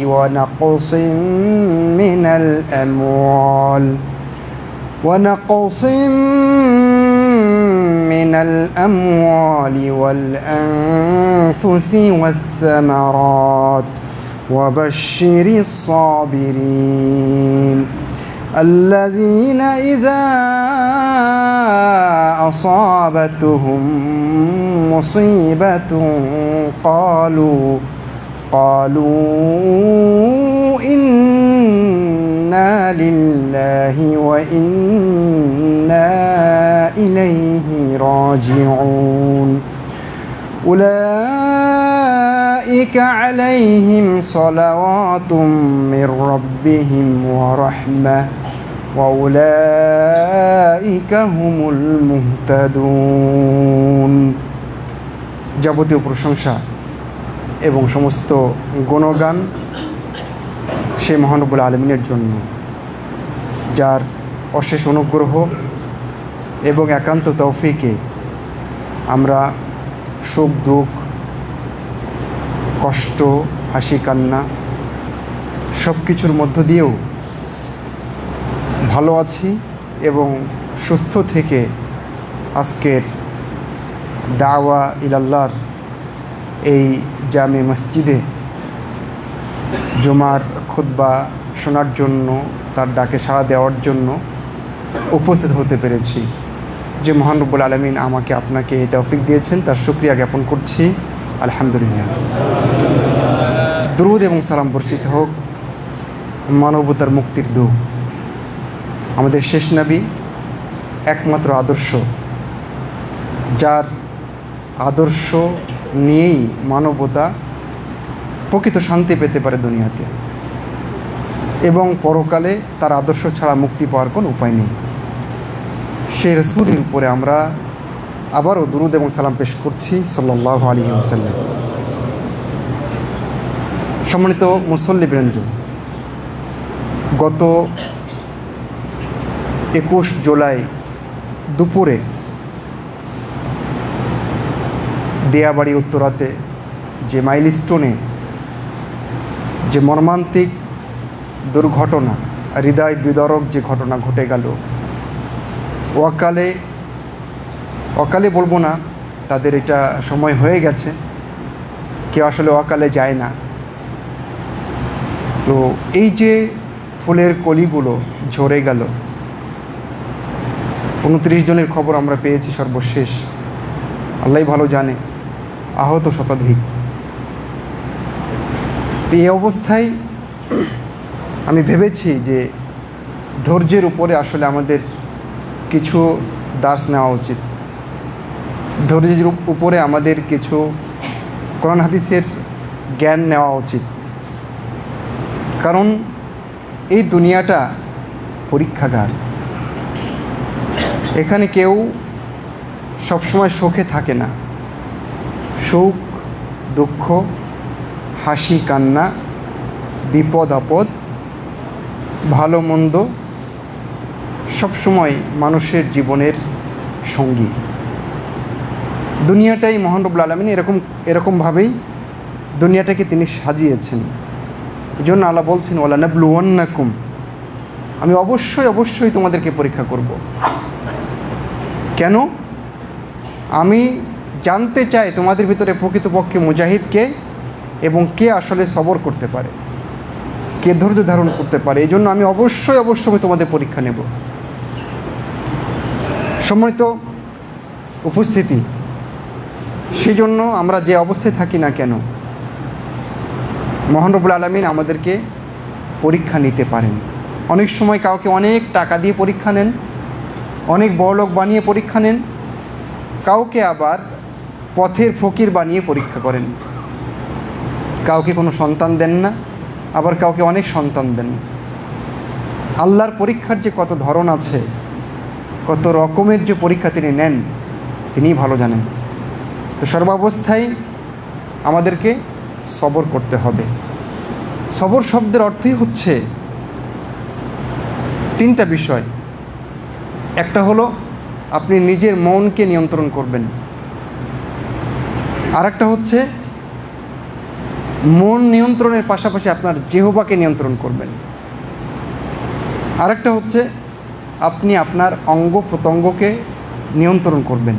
ونقص من الأموال والأنفس والثمرات وبشر الصابرين الذين إذا أصابتهم مصيبة قالوا إنا لله وإنا إليه راجعون أولئك عليهم صلوات من ربهم ورحمة وأولئك هم المهتدون। যাবতীয় প্রশংসা এবং সমস্ত গুণগান সে মহান রব্বুল আলামিনের জন্য, যার অশেষ অনুগ্রহ এবং একান্ত তৌফিকে আমরা সুখ দুঃখ, কষ্ট, হাসি কান্না সব কিছুর মধ্য দিয়েও ভালো আছি এবং সুস্থ থেকে আজকের দাওয়া ইলাল্লাহর এই জামে মসজিদে জুমার খুতবা শোনার জন্য, তার ডাকে সাড়া দেওয়ার জন্য উপস্থিত হতে পেরেছি। যে মহান রব্বুল আলামিন আমাকে আপনাকে এই তৌফিক দিয়েছেন, তার শুকরিয়া জ্ঞাপন করছি, আলহামদুলিল্লাহ। দুরূদ এবং সালাম বর্ষিত হোক মানবতার মুক্তির দূত, আমাদের শেষ নবী, একমাত্র আদর্শ, যার আদর্শ নিয়েই মানবতা প্রকৃত শান্তি পেতে পারে দুনিয়াতে, এবং পরকালে তার আদর্শ ছাড়া মুক্তি পাওয়ার কোনো উপায় নেই। সেই রাসূলের উপরে আমরা আবারও দুরূদ এবং সালাম পেশ করছি সাল্লাল্লাহু আলাইহি ওয়াসাল্লাম। সম্মানিত মুসল্লিবৃন্দ, গত 21 জুলাই দুপুরে দিয়াবাড়ি উত্তরাতে যে মাইলস্টোনে যে মর্মান্তিক দুর্ঘটনা, হৃদয় বিদারক যে ঘটনা ঘটে গেল, অকালে বলবো না, তাদের এটা সময় হয়ে গেছে, কেউ আসলে অকালে যায় না। তো এই যে ফুলের কলিগুলো ঝরে গেল, 29 জনের খবর আমরা পেয়েছি সর্বশেষ, আল্লাহ ভালো জানে, আহত শতাধিক। এই অবস্থায় আমি ভেবেছি যে ধৈর্যের উপরে আসলে আমাদের কিছু দার্স নেওয়া উচিত, ধৈর্যের উপরে আমাদের কিছু কোরআন হাদিসের জ্ঞান নেওয়া উচিত। কারণ এই দুনিয়াটা পরীক্ষাগার, এখানে কেউ সবসময় সুখে থাকে না। সুখ দুঃখ, হাসি কান্না, বিপদ আপদ, ভালো মন্দ সবসময় মানুষের জীবনের সঙ্গী। দুনিয়াটাই মহান রব্বুল আলামিন এরকমভাবেই দুনিয়াটাকে তিনি সাজিয়েছেন। এই জন্য আল্লাহ বলছেন, ওয়ালা নাবলুওয়ান্নাকুম, আমি অবশ্যই তোমাদেরকে পরীক্ষা করব। কেন? আমি জানতে চাই তোমাদের ভিতরে প্রকৃতপক্ষে মুজাহিদ কে, এবং কে আসলে সবর করতে পারে, কে ধৈর্য ধারণ করতে পারে। এই জন্য আমি অবশ্যই তোমাদের পরীক্ষা নেব। সম্মানিত উপস্থিতি, সেই জন্য আমরা যে অবস্থায় থাকি না কেন, মহান রব্বুল আলামিন আমাদেরকে পরীক্ষা নিতে পারেন। অনেক সময় কাউকে অনেক টাকা দিয়ে পরীক্ষা নেন, অনেক বড়লোক বানিয়ে পরীক্ষা নেন, কাউকে আবার পথের ফকির বানিয়ে পরীক্ষা করেন। কাউকে কোনো সন্তান দেন না, আবার কাউকে অনেক সন্তান দেন। আল্লাহর পরীক্ষার যে কত ধরন আছে, কত রকমের যে পরীক্ষা তিনি নেন, তিনিই ভালো জানেন। তো সর্বাবস্থায় আমাদেরকে সবর করতে হবে। সবর শব্দের অর্থই হচ্ছে 3টা বিষয়। একটা হলো আপনি নিজের মনকে নিয়ন্ত্রণ করবেন, আর একটা হচ্ছে মন নিয়ন্ত্রণের পাশাপাশি আপনার জিহ্বাকে নিয়ন্ত্রণ করবেন। আরেকটা হচ্ছে আপনি আপনার অঙ্গ প্রত্যঙ্গকে নিয়ন্ত্রণ করবেন।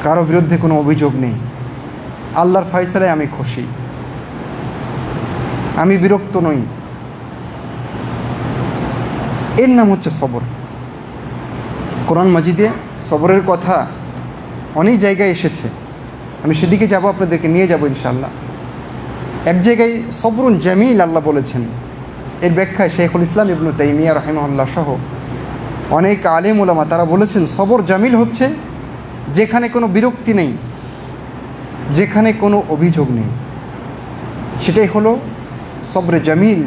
কারো বিরুদ্ধে কোনো অভিযোগ নেই, আল্লাহর ফয়সালায় আমি খুশি, আমি বিরক্ত নই। এর নাম হচ্ছে সবর। কোরআন মাজিদে সবরের কথা অনেক জায়গায় এসেছে, আমি সেদিকে যাব, আপনাদেরকে নিয়ে যাব ইনশাআল্লাহ। এক জায়গায় সবরুন জামিল আল্লাহ বলেছেন, এর ব্যাখ্যায় শেখুল ইসলাম ইবনে তাইমিয়া রাহিমাহুল্লাহ সহ অনেক আলেম ওলামা তারা বলেছেন সবর জামিল হচ্ছে যেখানে কোনো বিরক্তি নেই, যেখানে কোনো অভিযোগ নেই, সেটাই হলো সবরে জামিল,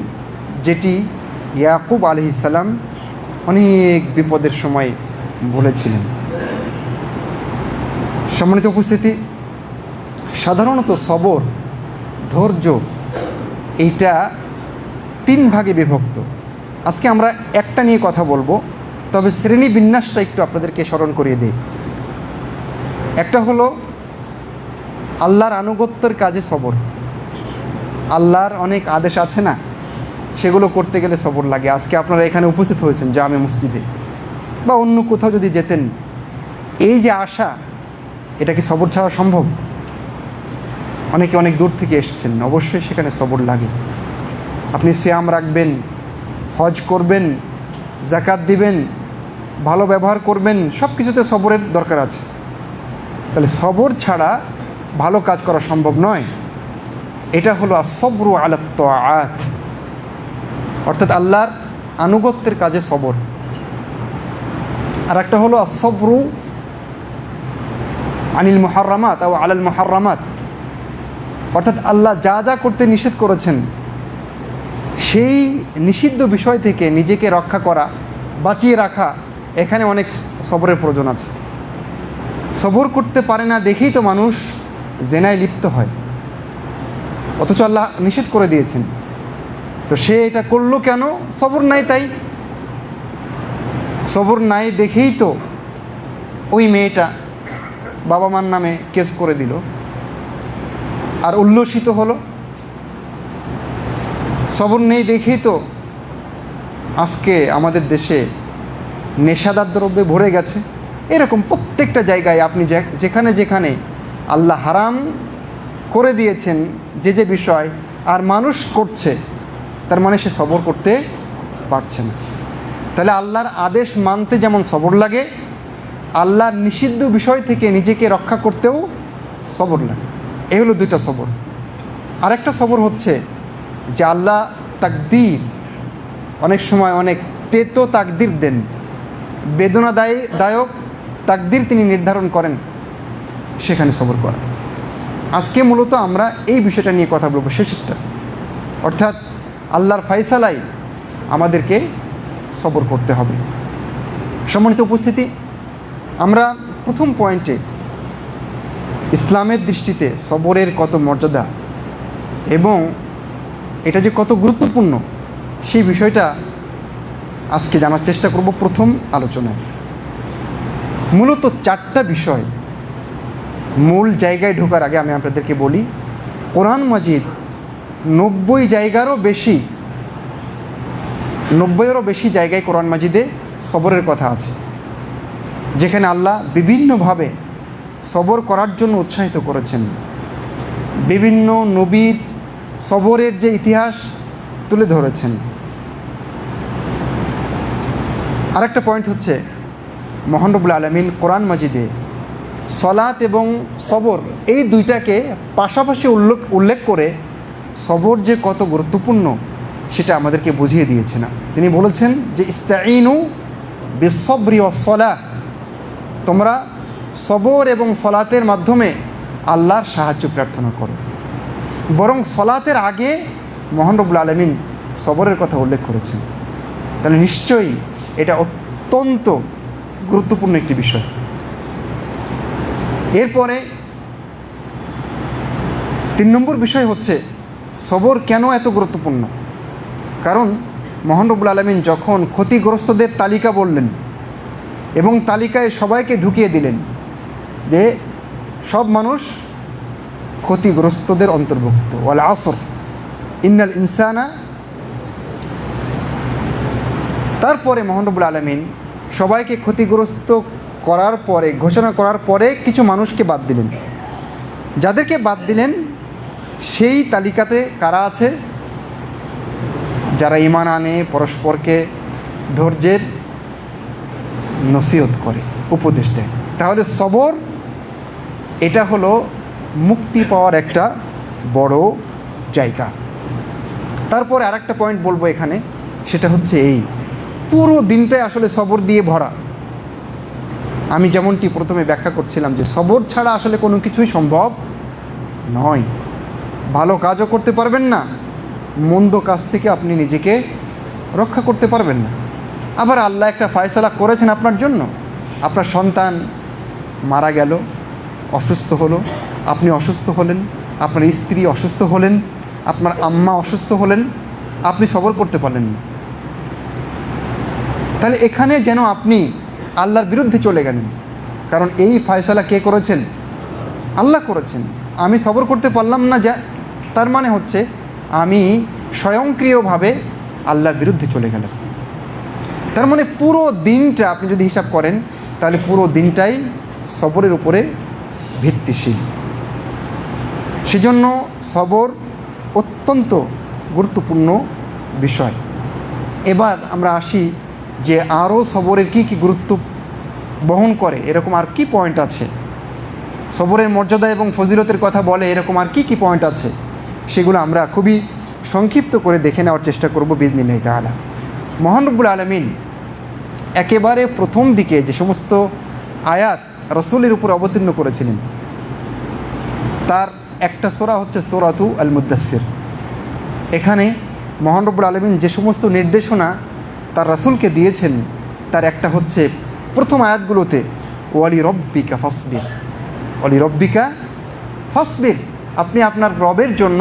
যেটি ইয়াকুব আলাইহিস সালাম অনেক বিপদের সময় বলেছিলেন। সম্মানিত উপস্থিতি, সাধারণত সবর, ধৈর্য, এইটা 3 ভাগে বিভক্ত। আজকে আমরা একটা নিয়ে কথা বলবো, তবে শ্রেণী বিন্যাসটা একটু আপনাদেরকে স্মরণ করিয়ে দিই। একটা হলো আল্লাহর আনুগত্যের কাজে সবর। আল্লাহর অনেক আদেশ আছে না, সেগুলো করতে গেলে সবর লাগে। আজকে আপনারা এখানে উপস্থিত হয়েছেন জামে মসজিদে বা অন্য কোথাও যদি যেতেন, এই যে আশা, এটা কি সবর ছাড়া সম্ভব? অনেকে অনেক দূর থেকে এসেছেন, অবশ্যই সেখানে সবর লাগে। আপনি সিয়াম রাখবেন, হজ করবেন, যাকাত দিবেন, ভালো ব্যবহার করবেন, সব কিছুতে সবরের দরকার আছে। তাহলে সবর ছাড়া ভালো কাজ করা সম্ভব নয়। এটা হলো আসবরু আলা তাআত, অর্থাৎ আল্লাহর আনুগত্যের কাজে সবর। আর একটা হলো আসবরু আনিল মুহাররামাত ও আলাল মুহাররামাত, অর্থাৎ আল্লাহ যা যা করতে নিষেধ করেছেন সেই নিষিদ্ধ বিষয় থেকে নিজেকে রক্ষা করা, বাঁচিয়ে রাখা, এখানে অনেক সবরের প্রয়োজন আছে। সবর করতে পারে না দেখেই তো মানুষ জেনায় লিপ্ত হয়, অথচ আল্লাহ নিষেধ করে দিয়েছেন। তো সে এটা করলো কেন? সবর নাই তাই। সবর নাই দেখেই তো ওই মেয়েটা বাবা মার নামে কেস করে দিল আর উল্লসিত হলো। সবর নেই দেখেই তো আজকে আমাদের দেশে নেশাদার দ্রব্যে ভরে গেছে। এরকম প্রত্যেকটা জায়গায় আপনি যেখানে যেখানে আল্লাহ হারাম করে দিয়েছেন যে যে বিষয়, আর মানুষ করছে, তার মানে সে সবর করতে পারছে না। তাহলে আল্লাহর আদেশ মানতে যেমন সবর লাগে, আল্লাহর নিষিদ্ধ বিষয় থেকে নিজেকে রক্ষা করতেও সবর লাগে। এই হলো 2টা সবর। আরেকটা সবর হচ্ছে যে আল্লাহ তাকদীর, অনেক সময় অনেক তেতো তাকদীর দেন, বেদনাদায়ক তাকদীর তিনি নির্ধারণ করেন, সেখানে সবর করা। আজকে মূলত আমরা এই বিষয়টা নিয়ে কথা বলবো, শেষেরটা, অর্থাৎ আল্লাহর ফয়সালায় আমাদেরকে সবর করতে হবে। সম্মানিত উপস্থিতি, আমরা প্রথম পয়েন্টে ইসলামের দৃষ্টিতে সবরের কত মর্যাদা এবং এটা যে কত গুরুত্বপূর্ণ, সেই বিষয়টা আজকে জানার চেষ্টা করব প্রথম আলোচনায়। মূলত 4টা বিষয়। মূল জায়গায় ঢোকার আগে আমি আপনাদেরকে বলি, কোরআন মাজিদ 90-এরও বেশি জায়গায় কোরআন মাজিদে সবরের কথা আছে, যেখানে আল্লাহ বিভিন্নভাবে সবর করার জন্য উৎসাহিত করেছেন। বিভিন্ন নবীর সবরের যে ইতিহাস তুলে ধরেছেন। আরেকটা পয়েন্ট হচ্ছে, মহান রব্বুল আলামিন কোরআন মাজিদে সলাত এবং সবর এই 2টাকে পাশাপাশি উল্লেখ করে সবর যে কত গুরুত্বপূর্ণ সেটা আমাদেরকে বুঝিয়ে দিয়েছে না। তিনি বলেছেন যে ইস্তাঈনু বিসসবরি ওয়াসসালাহ, তোমরা সবর এবং সলাতের মাধ্যমে আল্লাহর সাহায্য প্রার্থনা করো। বরং সলাতের আগে মহান রব্বুল আলামিন সবরের কথা উল্লেখ করেছেন। তাহলে নিশ্চয়ই এটা অত্যন্ত গুরুত্বপূর্ণ একটি বিষয়। এরপরে 3 নম্বর বিষয় হচ্ছে সবর কেন এত গুরুত্বপূর্ণ। কারণ মহান রব্বুল আলামিন যখন ক্ষতিগ্রস্তদের তালিকা বললেন এবং তালিকায় সবাইকে ঢুকিয়ে দিলেন যে সব মানুষ ক্ষতিগ্রস্তদের অন্তর্ভুক্ত। ওয়াল আসর ইন্নাল ইনসানা। তারপরে মহান রব্বুল আলামিন সবাইকে ক্ষতিগ্রস্ত করার পরে, ঘোষণা করার পরে কিছু মানুষকে বাদ দিলেন। যাদেরকে বাদ দিলেন সেই তালিকাতে কারা আছে? যারা ঈমান আনে, পরস্পরকে ধৈর্যের নসিহত করে, উপদেশ দেয়। তাহলে সবর এটা হলো মুক্তি পাওয়ার একটা বড় জায়গা। তারপরে আরেকটা পয়েন্ট বলবো এখানে, সেটা হচ্ছে এই পুরো দিনটাই আসলে সবর দিয়ে ভরা। আমি যেমনটি প্রথমে ব্যাখ্যা করছিলাম যে সবর ছাড়া আসলে কোনো কিছুই সম্ভব নয়। ভালো কাজও করতে পারবেন না, মন্দ কাজ থেকে আপনি নিজেকে রক্ষা করতে পারবেন না। আবার আল্লাহ একটা ফয়সালা করেছেন আপনার জন্য, আপনার সন্তান মারা গেল, অসুস্থ হলো, আপনি অসুস্থ হলেন, আপনার স্ত্রী অসুস্থ হলেন, আপনার আম্মা অসুস্থ হলেন, আপনি সবর করতে পারলেন না। তাহলে এখানে যেন আপনি আল্লাহর বিরুদ্ধে চলে গেলেন, কারণ এই ফয়সালা কে করেছেন? আল্লাহ করেছেন। আমি সবর করতে পারলাম না, যা তার মানে হচ্ছে আমি স্বয়ংক্রিয়ভাবে আল্লাহর বিরুদ্ধে চলে গেলাম। তার মানে পুরো দিনটা আপনি যদি হিসাব করেন তাহলে পুরো দিনটাই সবরের উপরে ভিত্তিশীল। সেজন্য সবর অত্যন্ত গুরুত্বপূর্ণ বিষয়। এবার আমরা আসি যে আরও সবরের কী কী গুরুত্ব বহন করে, এরকম আর কি পয়েন্ট আছে, সবরের মর্যাদা এবং ফজিলতের কথা বলে এরকম আর কি কি পয়েন্ট আছে, সেগুলো আমরা খুবই সংক্ষিপ্ত করে দেখে নেওয়ার চেষ্টা করব বিইজনিল্লাহি তাআলা। মহান রব্বুল আলামিন একেবারে প্রথম দিকে যে সমস্ত আয়াত রাসূলের উপর অবতীর্ণ করেছিলেন তার একটা সূরা হচ্ছে সূরাতু আল মুদ্দাসসির। এখানে মহান রব্বুল আলামিন যে সমস্ত নির্দেশনা তার রাসূলকে দিয়েছেন তার একটা হচ্ছে প্রথম আয়াতগুলোতে ওয়ালি রব্বিকা ফাসবির, ওয়ালি রব্বিকা ফাসবির, আপনি আপনার রবের জন্য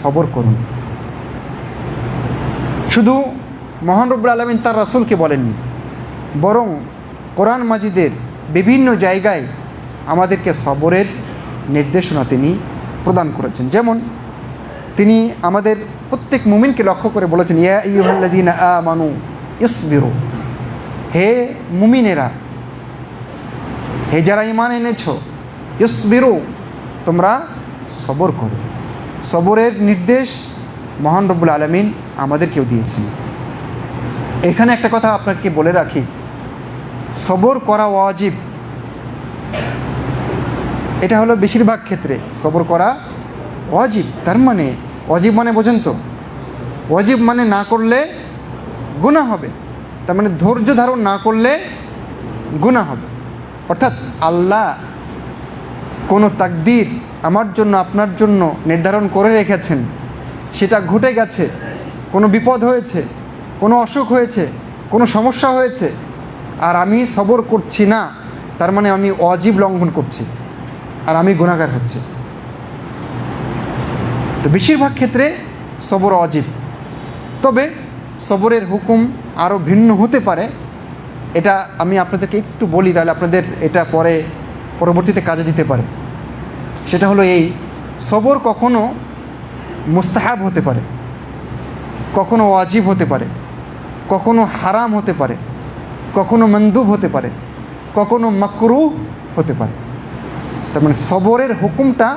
সবর করুন। শুধু মহান রব্বুল আলামিন তার রাসূলকে বলেননি, বরং কোরআন মাজিদের বিভিন্ন জায়গায় আমাদেরকে সবরের নির্দেশনা তিনি প্রদান করেছেন। যেমন তিনি আমাদের প্রত্যেক মুমিনকে লক্ষ্য করে বলেছেন, ইয়া আইয়ুহাল্লাযীনা আমানু ইসবিরু, হে মুমিনেরা, হে যারা ঈমান এনেছো, ইসবিরু, তোমরা সবর করো। সবরের নির্দেশ মহান রব্বুল আলামিন আমাদেরকেও দিয়েছেন। এখানে একটা কথা আপনাকে বলে রাখি, সবর করা ওয়াজিব। এটা হলো বেশিরভাগ ক্ষেত্রে সবর করা ওয়াজিব। তার মানে ওয়াজিব মানে বোঝেন তো, ওয়াজিব মানে না করলে গুনাহ হবে, তার মানে ধৈর্য ধারণ না করলে গুনাহ হবে। অর্থাৎ আল্লাহ কোনো তাকদীর আমার জন্য আপনার জন্য নির্ধারণ করে রেখেছেন, সেটা ঘটে গেছে, কোনো বিপদ হয়েছে, কোনো অসুখ হয়েছে, কোনো সমস্যা হয়েছে, আর আমি সবর করছি না, তার মানে আমি ওয়াজিব লঙ্ঘন করছি আর আমি গুনাহগার হচ্ছি। তো বেশিরভাগ ক্ষেত্রে সবর ওয়াজিব। তবে সবরের হুকুম আরও ভিন্ন হতে পারে, এটা আমি আপনাদেরকে একটু বলি, তাহলে আপনাদের এটা পরবর্তীতে কাজে দিতে পারে। সেটা হলো এই, সবর কখনো মুস্তাহাব হতে পারে, কখনো ওয়াজিব হতে পারে, কখনো হারাম হতে পারে, কখনো মন্দুব হতে পারে, কখনো মাকরুহ হতে পারে। তার মানে সবরের হুকুমটা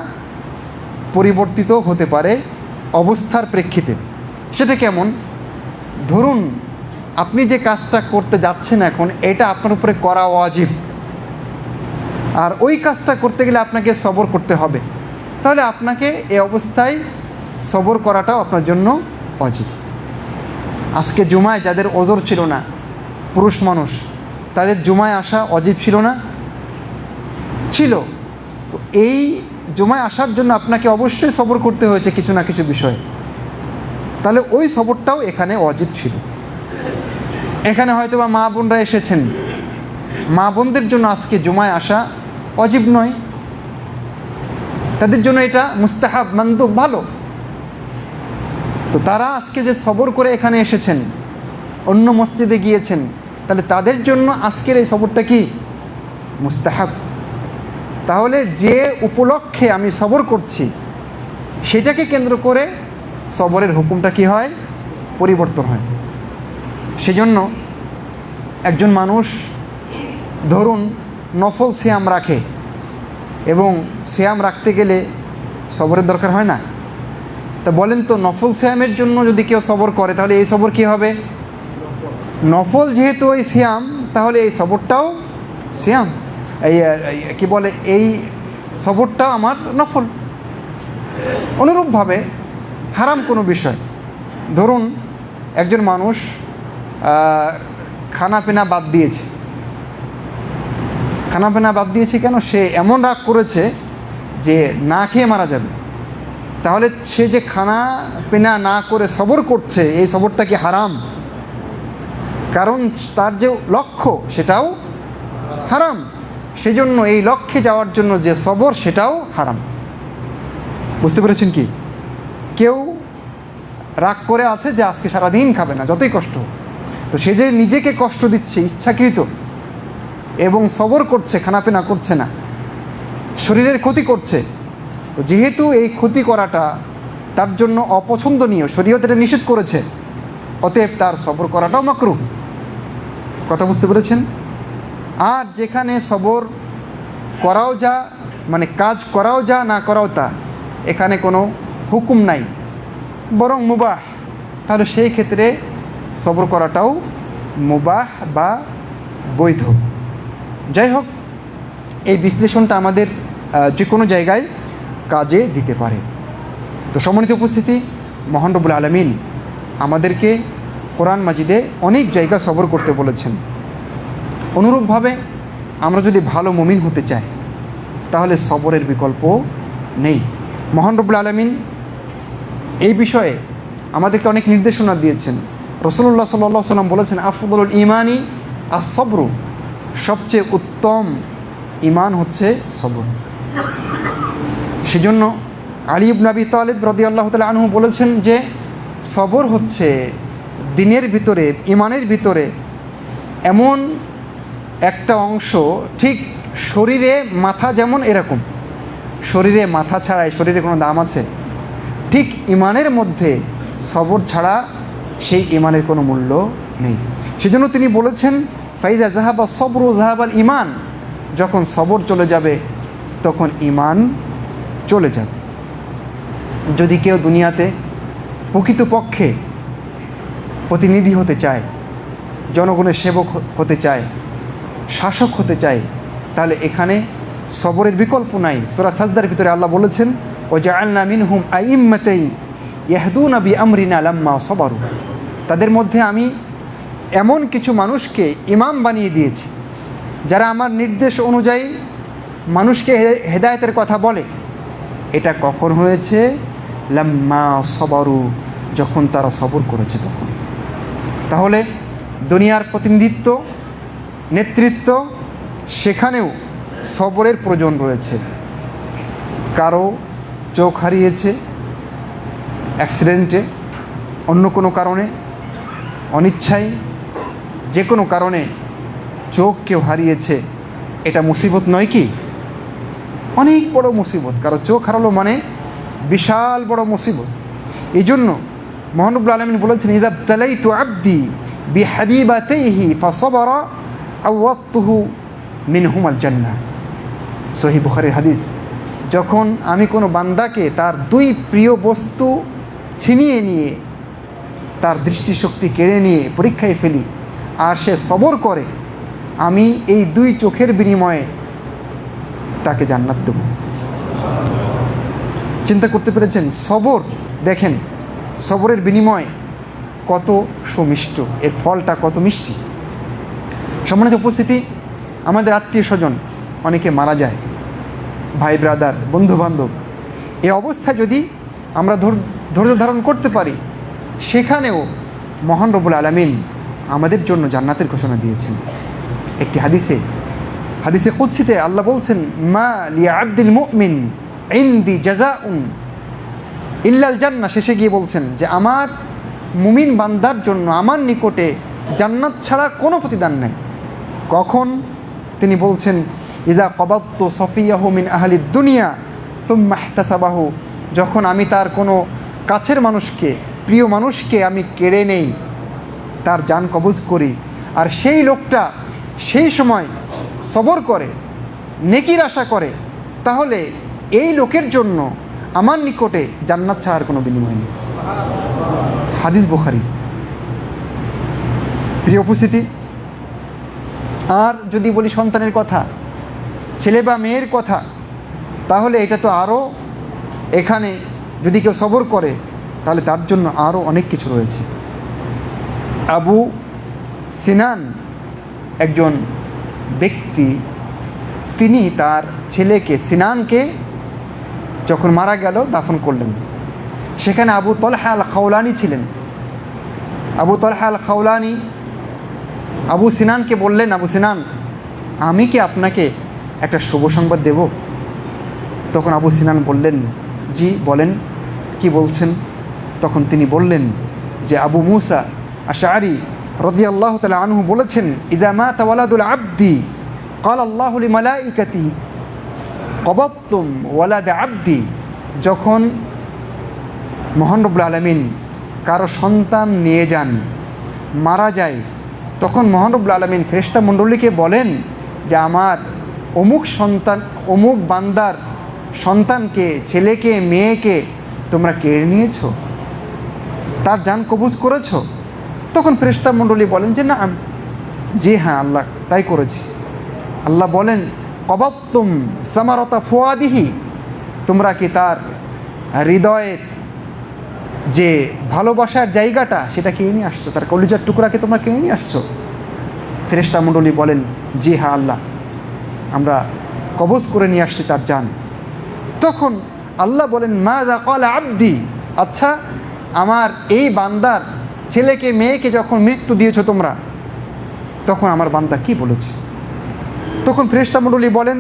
পরিবর্তিত হতে পারে অবস্থার প্রেক্ষিতে। সেটা কেমন? ধরুন আপনি যে কাজটা করতে যাচ্ছেন এখন, এটা আপনার উপরে করা ওয়াজিব, আর ওই কাজটা করতে গেলে আপনাকে সবর করতে হবে, তাহলে আপনাকে এই অবস্থায় সবর করাটাও আপনার জন্য ওয়াজিব। আজকে জুমায় যাদের ওজর ছিল না, পুরুষ মানুষ, তাদের জুমায় আসা ওয়াজিব ছিল না? ছিল। তো এই জুমায় আসার জন্য আপনাকে অবশ্যই সবর করতে হয়েছে কিছু না কিছু বিষয়ে, তাহলে ওই সবরটাও এখানে ওয়াজিব ছিল। এখানে হয়তো বা মা বোনরা এসেছেন, মা বোনদের জন্য আজকে জুমায় আসা ওয়াজিব নয়, তাদের জন্য এটা মুস্তাহাব, মানদুব, ভালো। তো তারা আজকে যে সবর করে এখানে এসেছেন, অন্য মসজিদে গিয়েছেন, তাহলে তাদের জন্য আজকের এই সবরটা কি? মুস্তাহাব। তাহলে যে উপলক্ষে আমি সবর করছি সেটাকে কেন্দ্র করে সবরের হুকুমটা কি হয়, পরিবর্তন হয়। সেজন্য একজন মানুষ ধরুন নফল সিয়াম রাখে, এবং সিয়াম রাখতে গেলে সবরের দরকার হয় না। তা বলেন তো, নফল সিয়ামের জন্য যদি কেউ সবর করে তাহলে এই সবর কী হবে? নফল যেহেতু ওই সিয়াম, তাহলে এই সবরটাও সিয়াম, এই কি বলে, এই সবরটাও আমার নফল। অনুরূপভাবে হারাম কোনো বিষয়, ধরুন একজন মানুষ খানাপিনা বাদ দিয়েছে। খানাপিনা বাদ দিয়েছে কেন? সে এমন রাগ করেছে যে না খেয়ে মারা যাবে। তাহলে সে যে খানা পিনা না করে সবর করছে, এই সবরটা কি হারাম? কারণ তার যে লক্ষ্য সেটাও হারাম। সেজন্য এই লক্ষ্যে যাওয়ার জন্য যে সবর সেটাও হারাম। বুঝতে পেরেছেন কি? কেউ রাগ করে আছে যে আজকে সারাদিন খাবে না, যতই কষ্ট হোক, তো সে যে নিজেকে কষ্ট দিচ্ছে ইচ্ছাকৃত এবং সবর করছে, খানাপিনা করছে না, শরীরের ক্ষতি করছে, তো যেহেতু এই ক্ষতি করাটা তার জন্য অপছন্দনীয়, শরীয়ত এটা নিষেধ করেছে, অতএব তার সবর করাটাও মাকরুহ। কথা বুঝতে পেরেছেন? আর যেখানে সবর করাও যা, মানে কাজ করাও যা, না করাও তা, এখানে কোনো হুকুম নাই, বরং মুবাহ, তাহলে সেই ক্ষেত্রে সবর করাটাও মুবাহ বা বৈধ। যাই হোক, এই বিশ্লেষণটা আমাদের যে কোনো জায়গায় কাজে দিতে পারে। তো সম্মানিত উপস্থিতি, মহান রব্বুল আলামিন আমাদেরকে কোরআন মাজিদে অনেক জায়গা সবর করতে বলেছেন। অনুরূপভাবে আমরা যদি ভালো মুমিন হতে চাই তাহলে সবরের বিকল্প নেই। মহান রব্বুল আলামিন এই বিষয়ে আমাদেরকে অনেক নির্দেশনা দিয়েছেন। রাসূলুল্লাহ সাল্লাল্লাহু আলাইহি ওয়াসাল্লাম বলেছেন, আফদলুল ঈমানি আস-সবরু, সবচেয়ে উত্তম ঈমান হচ্ছে সবর। সেজন্য আলী ইবনে আবি তালিব রাদিয়াল্লাহু তাআলা আনহু বলেছেন যে সবর হচ্ছে দ্বীনের ভিতরে, ঈমানের ভিতরে এমন একটা অংশ, ঠিক শরীরে মাথা যেমন এরকম, শরীরে মাথা ছাড়াই শরীরে কোনো দাম আছে, ঠিক ঈমানের মধ্যে সবর ছাড়া সেই ঈমানের কোনো মূল্য নেই। সেজন্য তিনি বলেছেন, ফাইজা যাহাবা সবরু যাহাবাল ঈমান, যখন সবর চলে যাবে তখন ঈমান চলে যাবে। যদি কেউ দুনিয়াতে প্রকৃতপক্ষে প্রতিনিধি হতে চায়, জনগণের সেবক হতে চায়, শাসক হতে চায়, তাহলে এখানে সবরের বিকল্প নাই। সূরা সাজদার ভিতরে আল্লাহ বলেছেন, ওয়াজআলনা মিনহুম আইম্মাতান ইয়াহদুনা বিআমরিনা লাম্মা সাবারু, তাদের মধ্যে আমি এমন কিছু মানুষকে ইমাম বানিয়ে দিয়েছি যারা আমার নির্দেশ অনুযায়ী মানুষকে হেদায়েতের কথা বলে। এটা কখন হয়েছে? লাম্মা সাবারু, যখন তারা সবর করেছে তখন। তাহলে দুনিয়ার প্রতিনিধিত্ব, নেতৃত্ব, সেখানেও সবরের প্রয়োজন রয়েছে। কারো চোখ হারিয়েছে অ্যাক্সিডেন্টে, অন্য কোনো কারণে, অনিচ্ছায়, যে কোনো কারণে চোখ কেউ হারিয়েছে, এটা মুসিবত নয় কি? অনেক বড় মুসিবত। কারো চোখ হারালো মানে বিশাল বড় মুসিবত। এই জন্য মহান রব্বুল আলামিন বলেছেন, ইযা ইবতালাইতু আবদি বিহাবিবাতাইহি ফাসাবারা আওয়াদতুহু মিনহুমাল জান্নাহ। সহিহ বুখারীর হাদিস। যখন আমি কোনো বান্দাকে তার দুই প্রিয় বস্তু ছিনিয়ে নিয়ে, তার দৃষ্টিশক্তি কেড়ে নিয়ে পরীক্ষায় ফেলি, আর সে সবর করে, আমি এই দুই চোখের বিনিময়ে তাকে জান্নাত দেব। চিন্তা করতে পেরেছেন? সবর, দেখেন সবরের বিনিময় কত সুমিষ্ট, এর ফলটা কত মিষ্টি। সম্মানিত উপস্থিতি, আমাদের আত্মীয় স্বজন অনেকে মারা যায়, ভাই ব্রাদার, বন্ধু বান্ধব, এই অবস্থায় যদি আমরা ধৈর্য ধারণ করতে পারি, সেখানেও মহান রব্বুল আলামিন আমাদের জন্য জান্নাতের ঘোষণা দিয়েছেন। একটি হাদিসে কুদসিতে আল্লাহ বলছেন, মা লিআবদিল মুমিন ইনদি জাযাউন ইল্লাল জান্নাহ। শেষে গিয়ে বলছেন যে আমার মুমিন বান্দার জন্য আমার নিকটে জান্নাত ছাড়া কোনো প্রতিদান নেই। কখন? তিনি বলছেন, ইযা কবাদতু সফিয়াহু মিন আহলিদ দুনিয়া সুম্মা ইহতাসাবাহু, যখন আমি তার কোনো কাছের মানুষকে, প্রিয় মানুষকে আমি কেড়ে নেই, তার জান কবজ করি, আর সেই লোকটা সেই সময় সবর করে, নেকির আশা করে, তাহলে এই লোকের জন্য আমার নিকটে জান্নাত ছাড়ার কোনো বিনিময় নেই। হাদিস বুখারী। প্রিয় উপস্থিতি, আর যদি বলি সন্তানের কথা, ছেলে বা মেয়ের কথা, তাহলে এটা তো আরও, এখানে যদি কেউ সবর করে তাহলে তার জন্য আরও অনেক কিছু রয়েছে। আবু সিনান একজন ব্যক্তি, তিনি তার ছেলেকে সিনানকে যখন মারা গেল দাফন করলেন, সেখানে আবু তলহা আল খাওলানি ছিলেন। আবু তলহা আল খাওলানি আবু সিনানকে বললেন, আবু সিনান, আমি কি আপনাকে একটা শুভ সংবাদ দেব? তখন আবু সিনান বললেন, জি বলেন, কি বলছেন? তখন তিনি বললেন যে আবু মুসা আশআরী রাদিয়াল্লাহু তাআলা আনহু বলেছেন, ইযা মাতা ওয়ালাদুল আবদি ক্বালা আল্লাহু লিমালাইকাতিহি কবাদতুম ওয়ালাদ আবদি, যখন মহান রব্বুল আলামিন কারো সন্তান নিয়ে যান, মারা যায়, তখন মহান রব্বুল আলামিন ফেরেশতা মণ্ডলীকে বলেন যে আমার অমুক সন্তান, অমুক বান্দার সন্তানকে, ছেলেকে, মেয়েকে তোমরা কেড়ে নিয়েছো, তার জান কবজ করেছো? তখন ফেরেশতা মণ্ডলী বলেন যে না, জি হ্যাঁ আল্লাহ তাই করেছি। আল্লাহ বলেন, কবাদতুম সামারাতা ফুয়াদিহি, তোমরা কি তার হৃদয়ের যে ভালোবাসার জায়গাটা সেটা কেড়ে নিয়ে আসছো, তার কলিজার টুকরাকে তোমরা কেড়ে নিয়ে আসছো? ফেরেশতা মণ্ডলী বলেন, জি হ্যাঁ আল্লাহ, আমরা কবজ করে নিয়ে আসছি তার জান। তখন আল্লাহ বলেন, মাযা ক্বালা আবদি, আচ্ছা আমার এই বান্দার ছেলেকে, মেয়েকে যখন মৃত্যু দিয়েছো তোমরা, তখন আমার বান্দা কি বলেছে? তখন ফেরেশতা মণ্ডলী বলেন,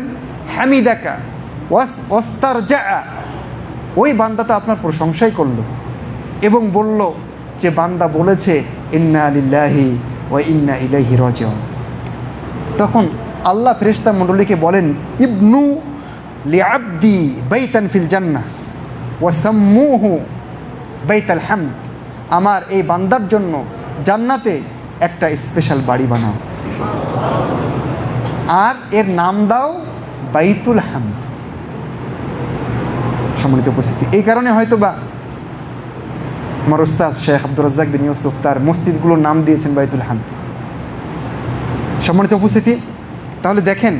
হামিদাকা ওয়াস্তারজা, ওই বান্দা তো আপনার প্রশংসাই করলো এবং বলল যে বান্দা বলেছে ইন্না লিল্লাহি ওয়া ইন্না ইলাইহি রাজিউন। তখন আল্লাহ ফেরেশতা মণ্ডলীকে বলেন, ইবনু লিআবদি বাইতান ফিল জান্নাহ ওয়া সাম্মুহু বাইতাল হামদ, আমার এই বান্দার জন্য জান্নাতে একটা স্পেশাল বাড়ি বানাও, আর এর নাম দাও বাইতুল হামদ। সম্মানিত উপস্থিতি, এই কারণে হয়তো বা আমার উস্তাদ শেখ আব্দুর রাজ্জাক বিন ইউসুফ তার মসজিদগুলোর নাম দিয়েছেন বাইতুল হামদ। সম্মানিত উপস্থিতি, তাহলে দেখেন,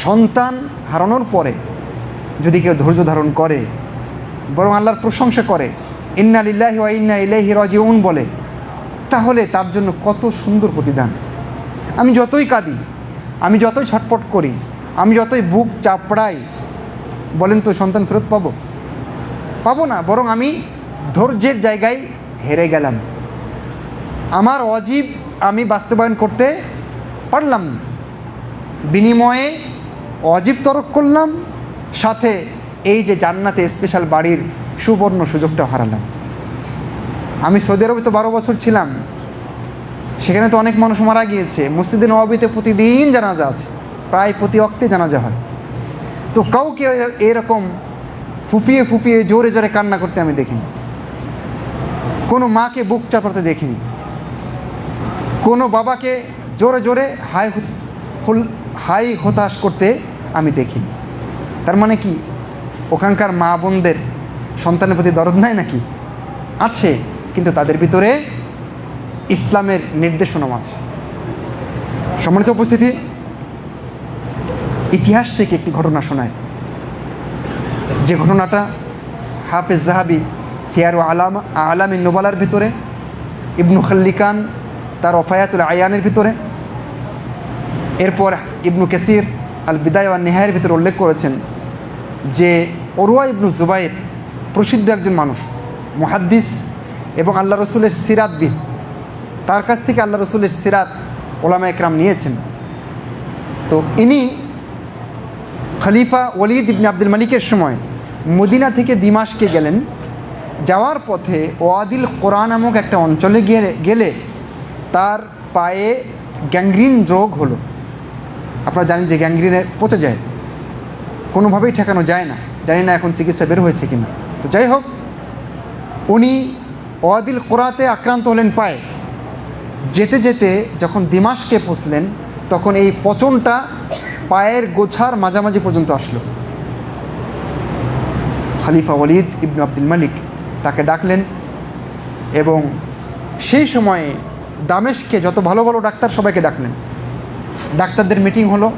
সন্তান হারানোর পরে যদি কেউ ধৈর্য ধারণ করে, বরং আল্লাহর প্রশংসা করে, ইন্না লিল্লাহি ওয়া ইন্না ইলাইহি রাজিউন বলে, তাহলে তার জন্য কত সুন্দর প্রতিদান। আমি যতই কাঁদি, আমি যতই ছটপট করি, আমি যতই বুক চাপড়াই, বলেন তো সন্তান ফেরত পাবো? পাবো না, বরং আমি ধৈর্যের জায়গায় হেরে গেলাম। আমার ওয়াজিব আমি বাস্তবায়ন করতে পারলাম না, বিনিময়ে ওয়াজিব তরক করলাম, সাথে এই যে জান্নাতে স্পেশাল বাড়ির সুবর্ণ সুযোগটা হারালাম। আমি সৌদি আরবে তো 12 বছর ছিলাম, সেখানে তো অনেক মানুষ মারা গিয়েছে। মসজিদে নববীতে প্রতিদিন জানাজা আছে, প্রায় প্রতি ওয়াক্তে জানাজা হয়। তো কাউকে এরকম ফুপিয়ে ফুপিয়ে জোরে জোরে কান্না করতে আমি দেখিনি, কোনো মাকে বুক চাপাতে দেখিনি, কোনো বাবাকে জোরে জোরে হাই হতাশ করতে আমি দেখিনি। তার মানে কি ওখানকার মা বোনদের সন্তানের প্রতি দরদ নাই নাকি? আছে, কিন্তু তাদের ভিতরে ইসলামের নির্দেশনা আছে। সম্মানিত উপস্থিতি, ইতিহাস থেকে একটি ঘটনা শোনায়, যে ঘটনাটা হাফেজ জাহাবি সিয়ার আলামিন নুবালার ভিতরে, ইবনু খাল্লিকান তার ওয়াফায়াতুল আয়ানের ভিতরে, এরপর ইবনু কাসির আল বিদায়া ওয়ান নিহায়ার ভিতরে উল্লেখ করেছেন যে উরওয়া ইবনু জুবাইর প্রসিদ্ধ একজন মানুষ, মুহাদ্দিস এবং আল্লাহ রসুলের সিরাতবিদ। তার কাছ থেকে আল্লাহ রসুলের সিরাত ওলামা একরাম নিয়েছেন। তো ইনি খলিফা ওয়ালিদ ইবনে আব্দুল মালিকের সময় মদিনা থেকে দিমাশকে গেলেন। যাওয়ার পথে ওয়াদিল কোরা নামক একটা অঞ্চলে গেলে তার পায়ে গ্যাংগ্রিন রোগ হলো। আপনারা জানেন যে গ্যাংগ্রিনে পচে যায়, কোনোভাবেই ঠেকানো যায় না। জানি না এখন চিকিৎসা বের হয়েছে কিনা। তো যাই হোক, উনি ওয়াদিল কোরাতে আক্রান্ত হলেন পায়ে। যেতে যেতে যখন দিমাশকে পৌঁছলেন তখন এই পচনটা পায়ের গোছার মাঝামাঝি পর্যন্ত আসলো। খলিফা ওয়ালিদ ইবনে আব্দুল মালিক তাকে ডাকলেন এবং সেই সময়ে দামেশকে যত ভালো ভালো ডাক্তার সবাইকে ডাকলেন। ডাক্তারদের মিটিং হলো,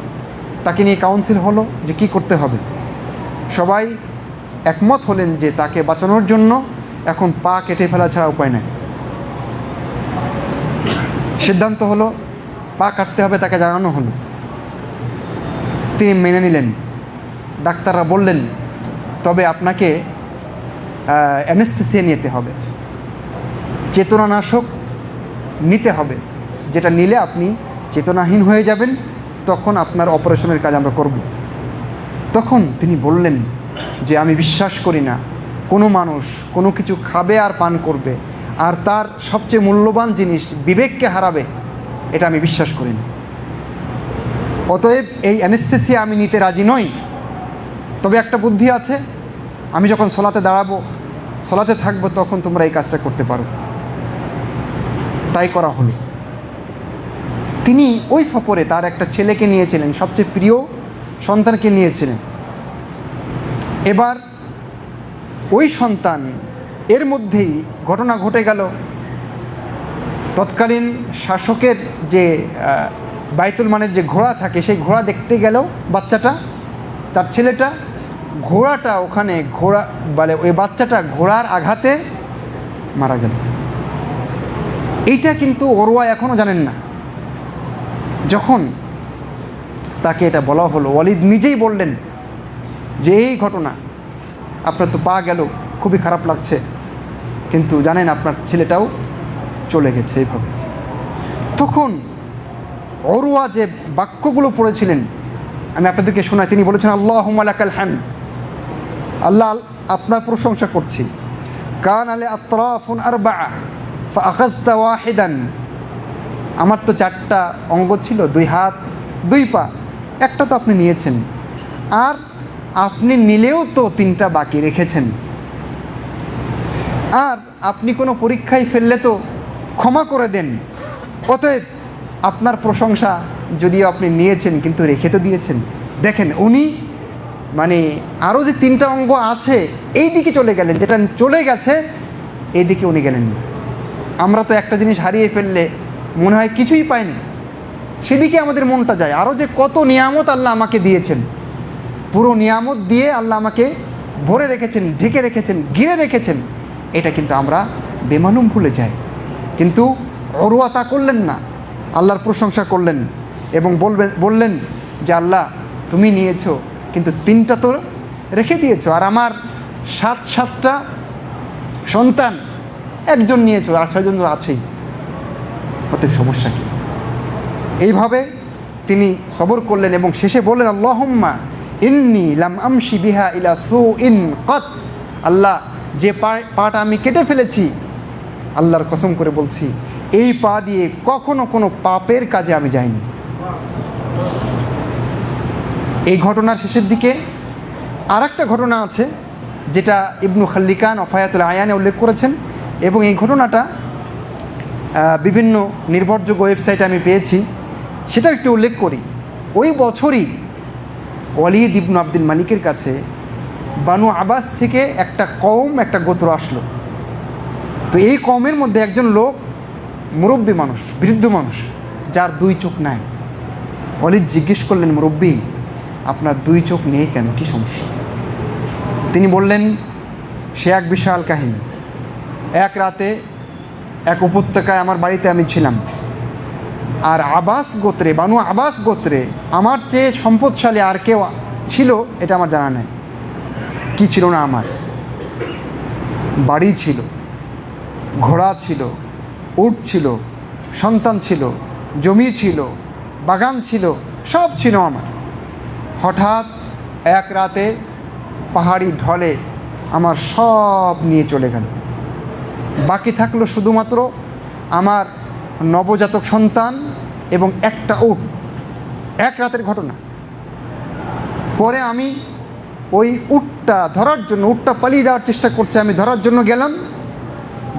তাকে নিয়ে কাউন্সিল হলো যে কি করতে হবে। সবাই একমত হলেন যে তাকে বাঁচানোর জন্য এখন পা কেটে ফেলা ছাড়া উপায় নেই। সিদ্ধান্ত হলো পা কাটতে হবে, তাকে জানানো হলো। তিনি মেনে নিলেন। ডাক্তাররা বললেন তবে আপনাকে অ্যানেস্থেসিয়া নিতে হবে, চেতনানাশক নিতে হবে, যেটা নিলে আপনি চেতনাহীন হয়ে যাবেন, তখন আপনার অপারেশনের কাজ আমরা করব। তখন তিনি বললেন যে আমি বিশ্বাস করি না কোনো মানুষ কোনো কিছু খাবে আর পান করবে আর তার সবচেয়ে মূল্যবান জিনিস বিবেককে হারাবে, এটা আমি বিশ্বাস করি না। অতএব এই অ্যানেস্থেসিয়া আমি নিতে রাজি নই। তবে একটা বুদ্ধি আছে, আমি যখন সলাতে দাঁড়াবো, সলাতে থাকবো, তখন তোমরা এই কাজটা করতে পারো। তাই করা হলো। তিনি ওই সফরে তার একটা ছেলেকে নিয়েছিলেন, সবচেয়ে প্রিয় সন্তানকে নিয়েছিলেন। এবার ওই সন্তান, এর মধ্যেই ঘটনা ঘটে গেল, তৎকালীন শাসকের যে বাইতুল মানের যে ঘোড়া থাকে, সেই ঘোড়া দেখতে গেল বাচ্চাটা, তার ছেলেটা, ঘোড়াটা ওখানে ওই বাচ্চাটা ঘোড়ার আঘাতে মারা গেল। এইটা কিন্তু ওরওয়া এখনও জানেন না। যখন তাকে এটা বলা হলো, ওয়ালিদ নিজেই বললেন যে এই ঘটনা, আপনার তো পা গেল, খুবই খারাপ লাগছে, কিন্তু জানেন আপনার ছেলেটাও চলে গেছে এইভাবে। তখন ওরওয়া যে বাক্যগুলো পড়েছিলেন আমি আপনাদেরকে শোনাই। তিনি বলেছেন আল্লাহুম্মা লাকাল হামদ, আল্লাহ আপনার প্রশংসা করছি। কান আলে আতরাফুন আরবাআ ফাআখাযতা ওয়াহিদান, আমার তো 4টা অঙ্গ ছিল, 2 হাত 2 পা, একটা তো আপনি নিয়েছেন, আর আপনি নিলেও তো 3টা বাকি রেখেছেন। আর আপনি কোনো পরীক্ষায় ফেললে তো ক্ষমা করে দেন। অতএব আপনার প্রশংসা, যদিও আপনি নিয়েছেন কিন্তু রেখে তো দিয়েছেন। দেখেন উনি মানে আরও যে 3টা অঙ্গ আছে এই দিকে চলে গেলেন, যেটা চলে গেছে এই দিকে উনি গেলেন না। আমরা তো একটা জিনিস হারিয়ে ফেললে মনে হয় কিছুই পাইনি, সেদিকে আমাদের মনটা যায়। আরও যে কত নিয়ামত আল্লাহ আমাকে দিয়েছেন, পুরো নিয়ামত দিয়ে আল্লাহ আমাকে ভরে রেখেছেন, ঢেকে রেখেছেন, ঘিরে রেখেছেন, এটা কিন্তু আমরা বেমালুম ভুলে যাই। কিন্তু ওরওয়া তা করলেন না, আল্লাহর প্রশংসা করলেন এবং বললেন যে আল্লাহ তুমি নিয়েছো, কিন্তু 3টা তো রেখে দিয়েছো, আর আমার 7টা সন্তান, একজন নিয়েছো, আর 6জন তো আছেই, অতএব সমস্যা কি? এইভাবে তিনি সবর করলেন এবং শেষে বললেন আল্লাহুম্মা ইন্নী লাম আমশি বিহা ইলা সুইন কাত, আল্লাহ যে পাটা আমি কেটে ফেলেছি, আল্লাহর কসম করে বলছি এই পা দিয়ে কখনো কোনো পাপের কাজে আমি যাইনি। এই ঘটনার শেষের দিকে আর একটা ঘটনা আছে, যেটা ইবনু খাল্লিকান ওয়াফায়াতুল আয়ানে উল্লেখ করেছেন, এবং এই ঘটনাটা বিভিন্ন নির্ভরযোগ্য ওয়েবসাইটে আমি পেয়েছি, সেটা একটু উল্লেখ করি। ওই বছরই ওয়ালিদ ইবনু আব্দুল মালিকের কাছে বানু আব্বাস থেকে একটা গোত্র আসলো। তো এই কওমের মধ্যে একজন লোক, মুরব্বী মানুষ, বৃদ্ধ মানুষ, যার 2 চোখ নাই। ওয়ালিদ জিজ্ঞেস করলেন, মুরব্বী আপনার 2 চোখ নেই কেন, কি সমস্যা? তিনি বললেন সে এক বিশাল কাহিনী। এক রাতে এক উপত্যকায় আমার বাড়িতে আমি ছিলাম, আর বানু আব্বাস গোত্রে আমার চেয়ে সম্পদশালী আর কেউ ছিল এটা আমার জানা নেই। কি ছিল না? আমার বাড়ি ছিল, ঘোড়া ছিল, উট ছিল, সন্তান ছিল, জমি ছিল, বাগান ছিল, সব ছিল আমার। হঠাৎ এক রাতে পাহাড়ি ঢলে আমার সব নিয়ে চলে গেল। বাকি থাকলো শুধুমাত্র আমার নবজাতক সন্তান এবং একটা উট। এক রাতের ঘটনা। পরে আমি ওই উটটা ধরার জন্য, উটটা পালিয়ে যাওয়ার চেষ্টা করছে, আমি ধরার জন্য গেলাম।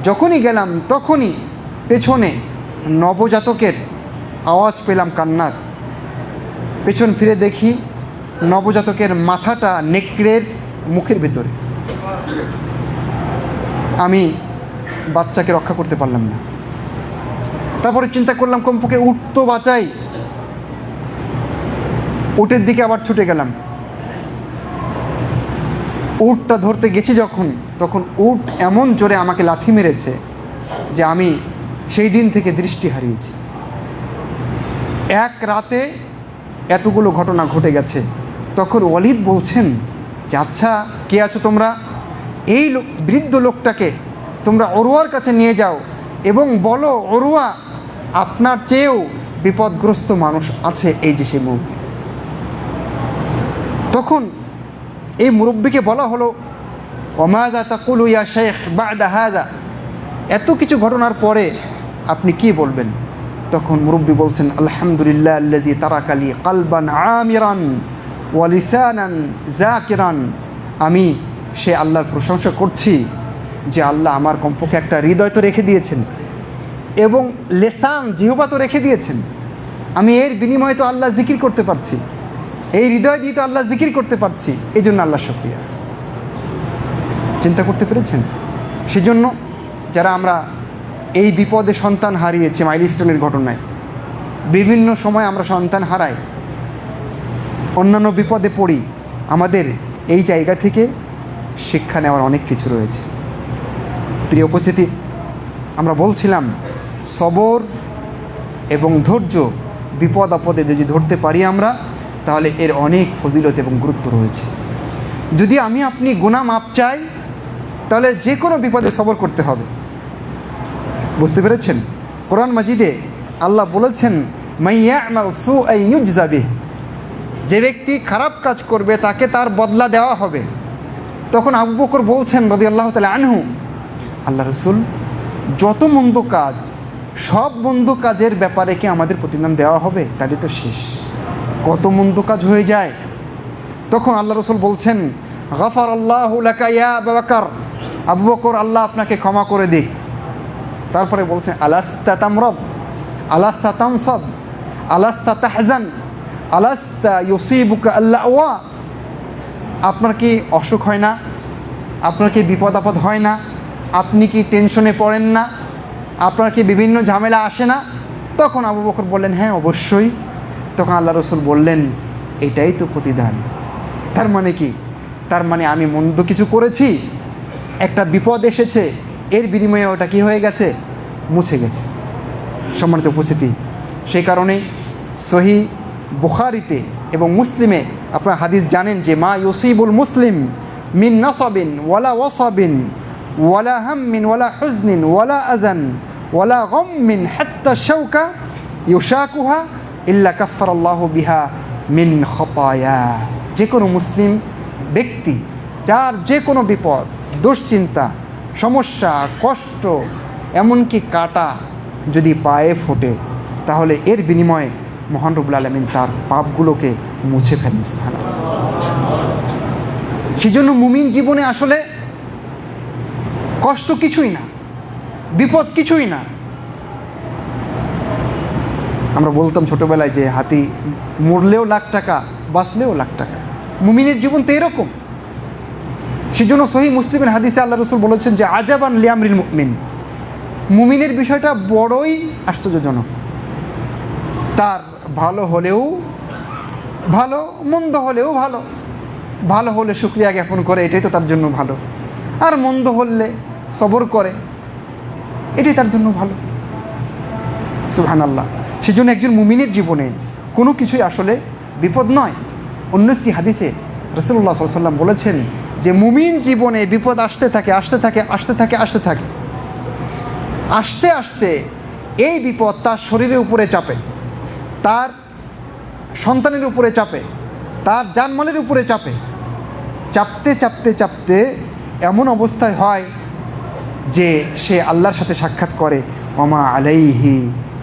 যখনই গেলাম তখনই পেছনে নবজাতকের আওয়াজ পেলাম কান্নার। পেছন ফিরে দেখি নবজাতকের মাথাটা নেকড়ের মুখের ভেতরে। আমি বাচ্চাকে রক্ষা করতে পারলাম না। তারপরে চিন্তা করলাম কমপক্ষে উট তো বাঁচাই। উটের দিকে আবার ছুটে গেলাম। উটটা ধরতে গেছি যখন, তখন উট এমন জোরে আমাকে লাথি মেরেছে যে আমি সেই দিন থেকে দৃষ্টি হারিয়েছি। এক রাতে এতগুলো ঘটনা ঘটে গেছে। তখন ওয়ালিদ বলছেন যে আচ্ছা কে আছো তোমরা, এই বৃদ্ধ লোকটাকে তোমরা অরুয়ার কাছে নিয়ে যাও এবং বলো অরুয়া আপনার চেয়েও বিপদগ্রস্ত মানুষ আছে, এই যে সে মুরব্বী। তখন এই মুরব্বীকে বলা হলো ওমাযা তাকুলু ইয়া শাইখ বা'দা হাযা, এত কিছু ঘটনার পরে আপনি কি বলবেন? তখন মুরব্বী বলছেন আলহামদুলিল্লাহ আল্লাযী তারাকা লি কলবান আমিরান ওয়া লিসানান যাকিরান, আমি সে আল্লাহর প্রশংসা করছি যে আল্লাহ আমার কমপক্ষে একটা হৃদয় তো রেখে দিয়েছেন এবং লেসান জিহ্বা তো রেখে দিয়েছেন। আমি এর বিনিময়ে তো আল্লাহ জিকির করতে পারছি, এই হৃদয় দিয়ে তো আল্লাহ জিকির করতে পারছি, এই জন্য আল্লাহ শুকরিয়া। চিন্তা করতে পেরেছেন? সেজন্য যারা আমরা এই বিপদে সন্তান হারিয়েছি, মাইলস্টোনের ঘটনায় বিভিন্ন সময় আমরা সন্তান হারাই, অন্যান্য বিপদে পড়ি, আমাদের এই জায়গা থেকে শিক্ষা নেওয়ার অনেক কিছু রয়েছে। প্রিয় উপস্থিতি, আমরা বলছিলাম সবর এবং ধৈর্য বিপদ আপদে যদি ধরতে পারি আমরা, তাহলে এর অনেক ফজিলত এবং গুরুত্ব রয়েছে। যদি আমি আপনি গুনাহ মাপ চাই, তাহলে যে কোনো বিপদে সবর করতে হবে। বুঝতে পেরেছেন? কোরআন মাজিদে আল্লাহ বলেছেন মান ইয়া'মাল সুআন ইউজজা বিহি, যে ব্যক্তি খারাপ কাজ করবে তাকে তার বদলা দেওয়া হবে। তখন আবু বকর বলছেন রাদিয়াল্লাহু তাআলা আনহু, আল্লাহ রাসূল যত মন্দ কাজ, সব মন্দ কাজের ব্যাপারে কি আমাদের প্রতিদান দেওয়া হবে? তাহলে তো শেষ, কত মন্দ কাজ হয়ে যায়। তখন আল্লাহ রাসূল বলছেন গাফারাল্লাহু লাকা ইয়া আবু বকর, আবু বকর আল্লাহ আপনাকে ক্ষমা করে দিক। তারপরে বলছেন আলাস্তা তামরাদ, আলাস্তা তানসাব, আলাস্তা তাহজান, আলাস্তা ইউসিবুকা আল্লাওয়া, আপনার কি অসুখ হয় না? আপনার কি বিপদ আপদ হয় না? আপনি কি টেনশনে পড়েন না? আপনার কি বিভিন্ন ঝামেলা আসে না? তখন আবু বকর বললেন হ্যাঁ অবশ্যই। তখন আল্লাহ রসুল বললেন এটাই তো প্রতিদান। তার মানে কি? তার মানে আমি মন্দ কিছু করেছি, একটা বিপদ এসেছে, এর বিনিময়ে ওটা কি হয়ে গেছে? মুছে গেছে। সম্মানিত উপস্থিতি, সেই কারণে সহিহ বুখারীতে এবং মুসলিমে আপনারা হাদিস জানেন যে মা ইউসিবুল মুসলিম মিন নাসাবিন ওয়ালা ওয়াসাবিন ওয়ালা হাম্মিন ওয়ালা হুজনিন ওয়ালা আযান ওয়ালা গাম্মিন হাত্তা শাওকা ইউশাকুহা ইল্লা কাফফারাল্লাহু বিহা মিন খতায়া। যে কোনো মুসলিম ব্যক্তি যার যে কোনো বিপদ, দুশ্চিন্তা, সমস্যা, কষ্ট, এমনকি কাটা যদি পায়ে ফোটে, তাহলে এর বিনিময়ে মহান রব্বুল আলামিন তার পাপগুলোকে মুছে ফেলেন। সেজন্য মুমিন জীবনে আসলে কষ্ট কিছুই না, বিপদ কিছুই না। আমরা বলতাম ছোটবেলায় যে হাতি মরলেও লাখ টাকা, বাঁচলেও লাখ টাকা। মুমিনের জীবন তো এরকম। সেজন্য সহিহ মুসলিমের হাদিসে আল্লাহ রাসূল বলেছেন যে আজাবান লিআমরিল মুমিন, মুমিনের বিষয়টা বড়ই আশ্চর্যজনক। তার ভালো হলেও ভালো, মন্দ হলেও ভালো। ভালো হলে শুকরিয়া জ্ঞাপন করে, এটাই তো তার জন্য ভালো। আর মন্দ হলে সবর করে, এটাই তার জন্য ভালো। সুবহানাল্লাহ। সেজন্য একজন মুমিনের জীবনে কোনো কিছুই আসলে বিপদ নয়। অন্য একটি হাদিসে রাসূলুল্লাহ সাল্লাল্লাহু আলাইহি ওয়াসাল্লাম বলেছেন যে মুমিন জীবনে বিপদ আসতে থাকে, আসতে থাকে, আসতে থাকে, আসতে থাকে। আস্তে আস্তে এই বিপদ তার শরীরের উপরে চাপে, তার সন্তানের উপরে চাপে, তার জানমালের উপরে চাপে। চাপতে চাপতে চাপতে এমন অবস্থায় হয় যে সে আল্লাহর সাথে সাক্ষাৎ করে ওমা আলাইহি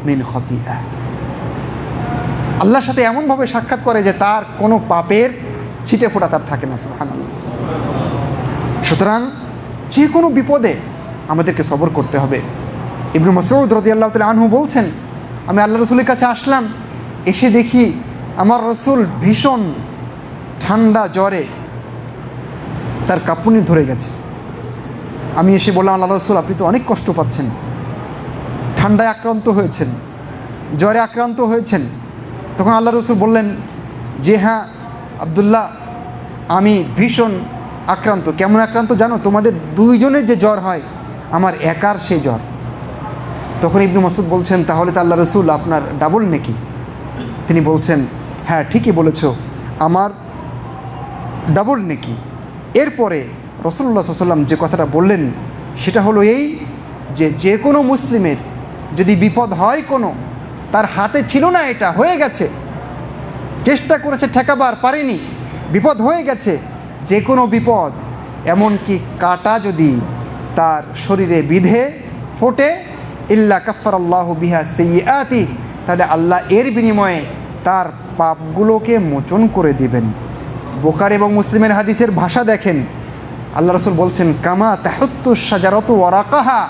মিন খতিয়া। আল্লাহর সাথে এমনভাবে সাক্ষাৎ করে যে তার কোনো পাপের ছিটে ফোঁটা তার থাকে না। সুবহানাল্লাহ। সুতরাং যে কোনো বিপদে আমাদেরকে সবর করতে হবে। ইবনে মাসউদ রাদিয়াল্লাহু তাআলা আনহু বলছেন, আমি আল্লাহ রসুলের কাছে আসলাম, এসে দেখি আমার রসুল ভীষণ ঠান্ডা জ্বরে তার কাঁপুনি ধরে গেছে। আমি এসে বললাম, আল্লাহ রসুল আপনি তো অনেক কষ্ট পাচ্ছেন, ঠান্ডায় আক্রান্ত হয়েছেন, জ্বরে আক্রান্ত হয়েছেন। তখন আল্লাহ রসুল বললেন যে হ্যাঁ আব্দুল্লাহ, আমি ভীষণ আক্রান্ত। কেমন আক্রান্ত জানো? তোমাদের দুইজনের যে জ্বর হয় আমার একার সেই জ্বর। তখন ইবনে মাসউদ বলছেন, তাহলে তো আল্লাহ রসুল আপনার ডাবল নেকি? তিনি বলছেন, হ্যাঁ ঠিকই বলেছ, আমার ডাবল নেকি। এরপরে রাসূলুল্লাহ সাল্লাল্লাহু আলাইহি ওয়াসাল্লাম যে কথাটা বললেন সেটা হলো এই যে যে কোনো মুসলিমের যদি বিপদ হয়, কোনো তার হাতে ছিল না, এটা হয়ে গেছে, চেষ্টা করেছে ঠেকাবার পারেনি, বিপদ হয়ে গেছে, যে কোনো বিপদ, এমনকি কাঁটা যদি তার শরীরে বিধে ফোটে, ইল্লা কাফফারাল্লাহু বিহা সাইয়্যাতি, তাহলে আল্লাহ এর বিনিময়ে তার পাপগুলোকে মোচন করে দিবেন। বুখারী এবং মুসলিমের হাদিসের ভাষা দেখেন, আল্লাহ রাসূল বলছেন, কামা তাহুত্তু শাজারাতু ওয়ারাকাহা,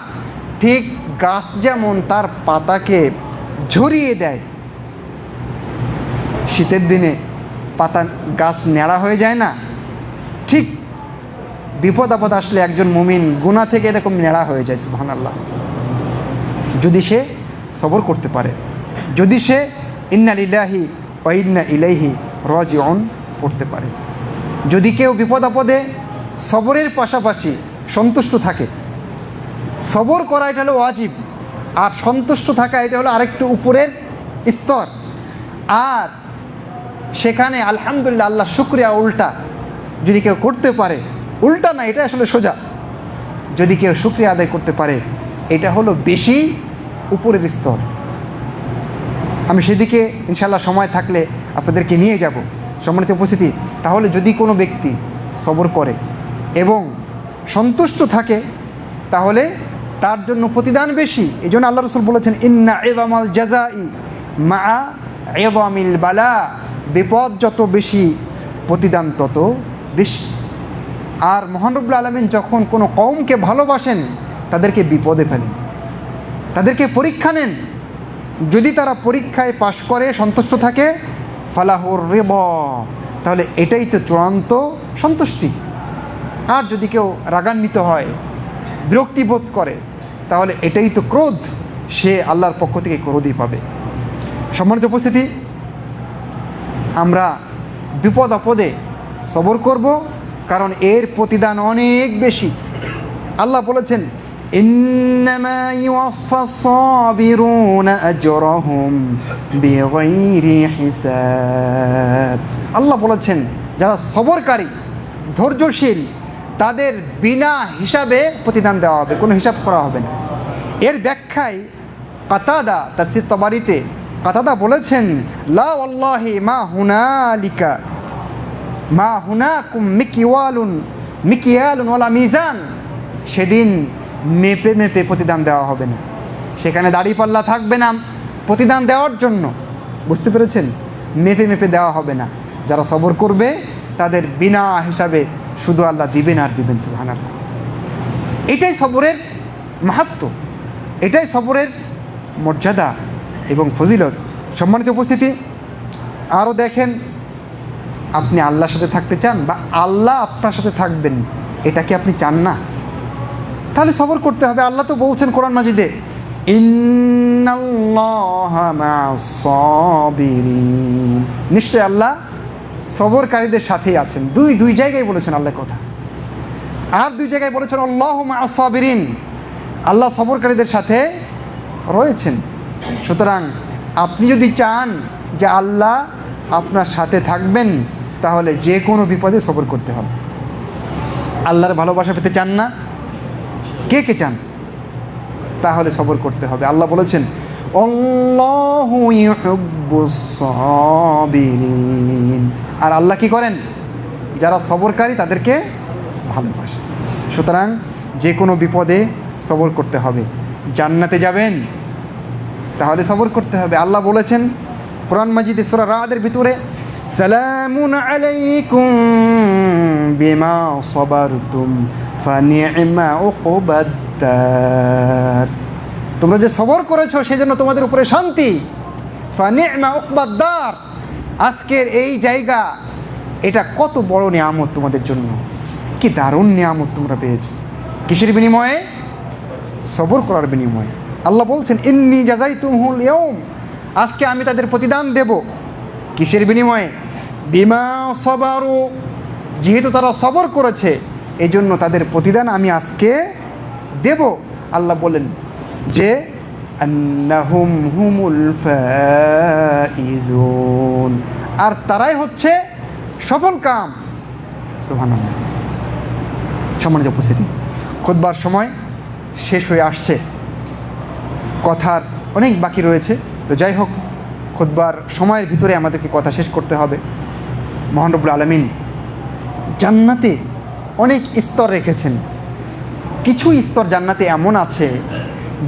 ঠিক গাছ যেমন তার পাতাকে ঝরিয়ে দেয়, শীতের দিনে পাতা গাছ ন্যাড়া হয়ে যায় না, ঠিক বিপদ আপদ আসলে একজন মুমিন গুনাহ থেকে এরকম ন্যাড়া হয়ে যায়। সুবহানাল্লাহ। যদি সে সবর করতে পারে, যদি সে ইন্না লিল্লাহি ওয়া ইন্না ইলাইহি রাজিউন পড়তে পারে। যদি কেউ বিপদ আপদে সবরের পাশাপাশি সন্তুষ্ট থাকে, সবর করা এটা হলো ওয়াজিব, আর সন্তুষ্ট থাকা এটা হলো আরেকটু উপরের স্তর। আর সেখানে আলহামদুলিল্লাহ, আল্লাহ শুকরিয়া, উল্টা যদি কেউ করতে পারে, উল্টা না, এটা আসলে সোজা, যদি কেউ শুকরিয়া আদায় করতে পারে, এটা হলো বেশি উপরের স্তর। আমি সেদিকে ইনশাআল্লাহ সময় থাকলে আপনাদেরকে নিয়ে যাব। সম্মানিত উপস্থিতি, তাহলে যদি কোনো ব্যক্তি সবর করে এবং সন্তুষ্ট থাকে, তাহলে তার জন্য প্রতিদান বেশি। এই জন্য আল্লাহ রাসূল বলেছেন, ইন্না ইযামাল জাযাই মা ইযামিল বালা, বিপদ যত বেশি প্রতিদান তত বেশি। আর মহান রব্বুল আলামিন যখন কোনো কওমকে ভালোবাসেন, তাদেরকে বিপদে ফেলেন, তাদেরকে পরীক্ষা নেন। যদি তারা পরীক্ষায় পাশ করে, সন্তুষ্ট থাকে, ফালাহুর রিদা, তাহলে এটাই তো চূড়ান্ত সন্তুষ্টি। আর যদি কেউ রাগান্বিত হয়, বিরক্তিবোধ করে, তাহলে এটাই তো ক্রোধ, সে আল্লাহর পক্ষ থেকে ক্রোধই পাবে। সম্মানিত উপস্থিতি, আমরা বিপদ আপদে সবর করব, কারণ এর প্রতিদান অনেক বেশি। আল্লাহ বলেছেন, ইন্নামা ইউওয়াফাস সাবিরুনা আজরাহুম বিগাইরি হিসাব। আল্লাহ বলেছেন, যারা সবরকারী, ধৈর্যশীল, তাদের বিনা হিসাবে প্রতিদান দেওয়া হবে, কোনো হিসাব করা হবে না। এর ব্যাখ্যায় কাতাদা তাফসীর তাবারিতে কাতাদা বলেছেন, লা ওয়াল্লাহি মা হুনালিকা মা হুনাকুম মিকিয়ালুন ওয়ালা মিজান, সেদিন মেপে মেপে প্রতিদান দেওয়া হবে না, সেখানে দাড়িপাল্লা থাকবে না প্রতিদান দেওয়ার জন্য। বুঝতে পেরেছেন? মেপে মেপে দেওয়া হবে না। যারা সবর করবে তাদের বিনা হিসাবে শুধু আল্লাহ দিবেন আর দিবেন। সুবহানাল্লাহ। এটাই সবরের মাহাত্ম্য, এটাই সবরের মর্যাদা এবং ফজিলত। সম্মানিত উপস্থিতি, আরও দেখেন, আপনি আল্লাহর সাথে থাকতে চান বা আল্লাহ আপনার সাথে থাকবেন, এটা কি আপনি চান না? তাহলে সবর করতে হবে। আল্লাহ তো বলছেন কোরআন মাজিদে, ইন্নাল্লাহা মা'আস সাবিরিন, নিশ্চয় আল্লাহ সবরকারীদের সাথেই আছেন। দুই জায়গায় বলেছেন আল্লাহ কথা। আর দুই জায়গায় বলেছেন আল্লাহু মা'আস সাবিরিন, আল্লাহ সবরকারীদের সাথে রয়েছেন। সুতরাং আপনি যদি চান যে আল্লাহ আপনার সাথে থাকবেন, তাহলে যে কোনো বিপদে সবর করতে হবে। আল্লাহর ভালোবাসা পেতে চান না? কে কে চান? তাহলে সবর করতে হবে। আল্লাহ বলেছেন, আল্লাহু ইউহিব্বুস সাবিরিন, আর আল্লাহ কি করেন? যারা সবরকারী তাদেরকে ভালোবাসেন। সুতরাং যে কোনো বিপদে সবর করতে হবে। জান্নাতে যাবেন, তাহলে সবর করতে হবে। আল্লাহ বলেছেন, কোরআন মাজিদে সূরা রাদের ভিতরে সালামুন আলাইকুম বিমা সাবারতুম ফানি'মা উকবাদ, তোমরা যে সবর করেছো সেজন্য তোমাদের উপরে শান্তি। ফানি'মা উকবাদ, আজকের এই জায়গা এটা কত বড় নিয়ামত তোমাদের জন্য, কি দারুণ নিয়ামত তোমরা পেয়েছো। কিসের বিনিময়ে? সবর করার বিনিময়ে। আল্লাহ বলছেন ইন্নী জাযাইতুহুল ইয়াউম, আজকে আমি তাদের প্রতিদান দেব। কিসের বিনিময়ে? বিমা সাবারু, যেহেতু তারা সবর করেছে এই জন্য তাদের প্রতিদান আমি আজকে দেব। আল্লাহ বলেন যে আন্নাহুম হুমুল ফাইজুন, আর তারাই হচ্ছে সফল কাম। সুবহানাল্লাহ। সম্মানিত উপস্থিতি, খুতবার সময় শেষ হয়ে আসছে, কথার অনেক বাকি রয়েছে। তো যাই হোক, খুতবার সময়ের ভিতরে আমাদেরকে কথা শেষ করতে হবে। মহান রব্বুল আলামিন জান্নাতে অনেক স্তর রেখেছেন। কিছু স্তর জান্নাতে এমন আছে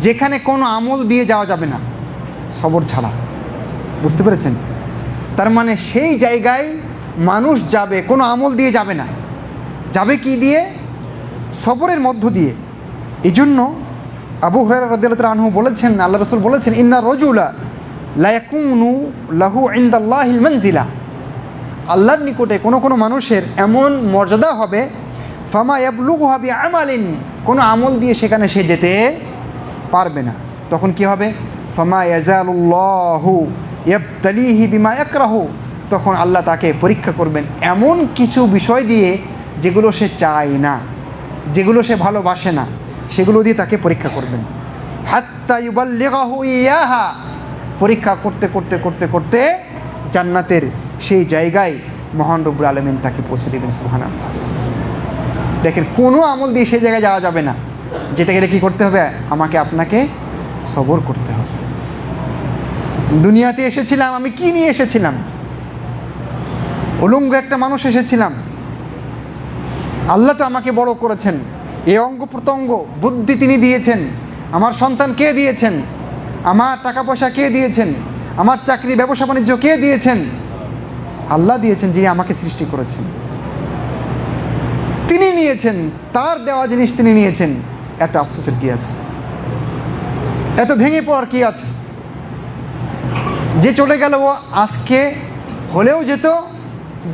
যেখানে কোনো আমল দিয়ে যাওয়া যাবে না, সবর ছাড়া। বুঝতে পেরেছেন? তার মানে সেই জায়গায় মানুষ যাবে কোনো আমল দিয়ে যাবে না, যাবে কি দিয়ে? সবরের মধ্য দিয়ে। এই জন্য আবু হুরায়রা রাদিয়াল্লাহু তাআলা আনহু বলেছেন, আল্লাহ রাসূল বলেছেন ইন্না রাজুলা লা ইয়াকুনু লাহু ইনদাল্লাহিল মানজিলা, আল্লাহর নিকটে কোনো মানুষের এমন মর্যাদা হবে ফামা ইয়াবলুগুহা বিআমালিন, কোনো আমল দিয়ে সেখানে সে যেতে পারবে না। তখন কি হবে? ফামা ইয়াজালুল্লাহু ইয়াবতালিহি বিমা ইয়াকরাহু, তখন আল্লাহ তাকে পরীক্ষা করবেন এমন কিছু বিষয় দিয়ে যেগুলো সে চায় না, যেগুলো সে ভালোবাসে না, সেগুলো দিয়ে তাকে পরীক্ষা করবেন। হাত্তা ইউবাল্লিগাহু ইয়াহা, পরীক্ষা করতে করতে করতে করতে জান্নাতের সেই জায়গায় মহান রব্বুল আলামিন তাকে পৌঁছে দেবেন। সুবহানাল্লাহ। দেখেন, কোনো আমল দিয়ে সেই জায়গায় যাওয়া যাবে না। যেতে গেলে কী করতে হবে? আমাকে আপনাকে সবর করতে হবে। দুনিয়াতে এসেছিলাম, আমি কি নিয়ে এসেছিলাম? উলঙ্গ একটা মানুষ এসেছিলাম। আল্লাহ তো আমাকে বড় করেছেন, এই অঙ্গ প্রত্যঙ্গ বুদ্ধি তিনি দিয়েছেন। আমার সন্তান কে দিয়েছেন? আমার টাকা পয়সা কে দিয়েছেন? আমার চাকরি ব্যবসা বাণিজ্য কে দিয়েছেন? আল্লাহ দিয়েছেন, যিনি আমাকে সৃষ্টি করেছেন। তিনি নিয়েছেন, তার দেওয়া জিনিস তিনি নিয়েছেন। এত আফসোসের কি আছে? এত ভেঙে পড়ার কি আছে? যে চলে গেল ও আজকে হলেও যেত,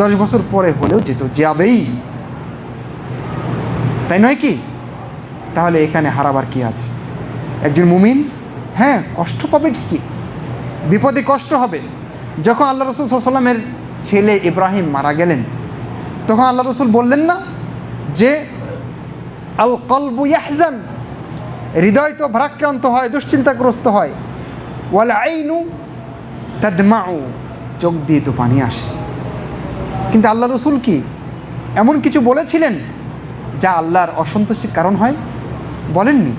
10 বছর পরে হলেও যেত, যাবেই, তাই নয় কি? তাহলে এখানে হারাবার কি আছে? একজন মুমিন হ্যাঁ কষ্ট পাবে ঠিকই, বিপদে কষ্ট হবে। যখন আল্লাহ রসুল সাল্লাল্লাহু আলাইহি ওয়াসাল্লামের ছেলে ইব্রাহিম মারা গেলেন, তখন আল্লাহ রসুল বললেন না যে আল কলবু ইয়াহজান, হৃদয় তো ভারাক্রান্ত হয়, দুশ্চিন্তাগ্রস্ত হয়। ওয়াল আইনু তাদমাউ, চোখ দিয়ে তো পানি আসে। কিন্তু আল্লাহ রসুল কি এমন কিছু বলেছিলেন যা আল্লাহর অসন্তুষ্টির কারণ হয়? বলেননি।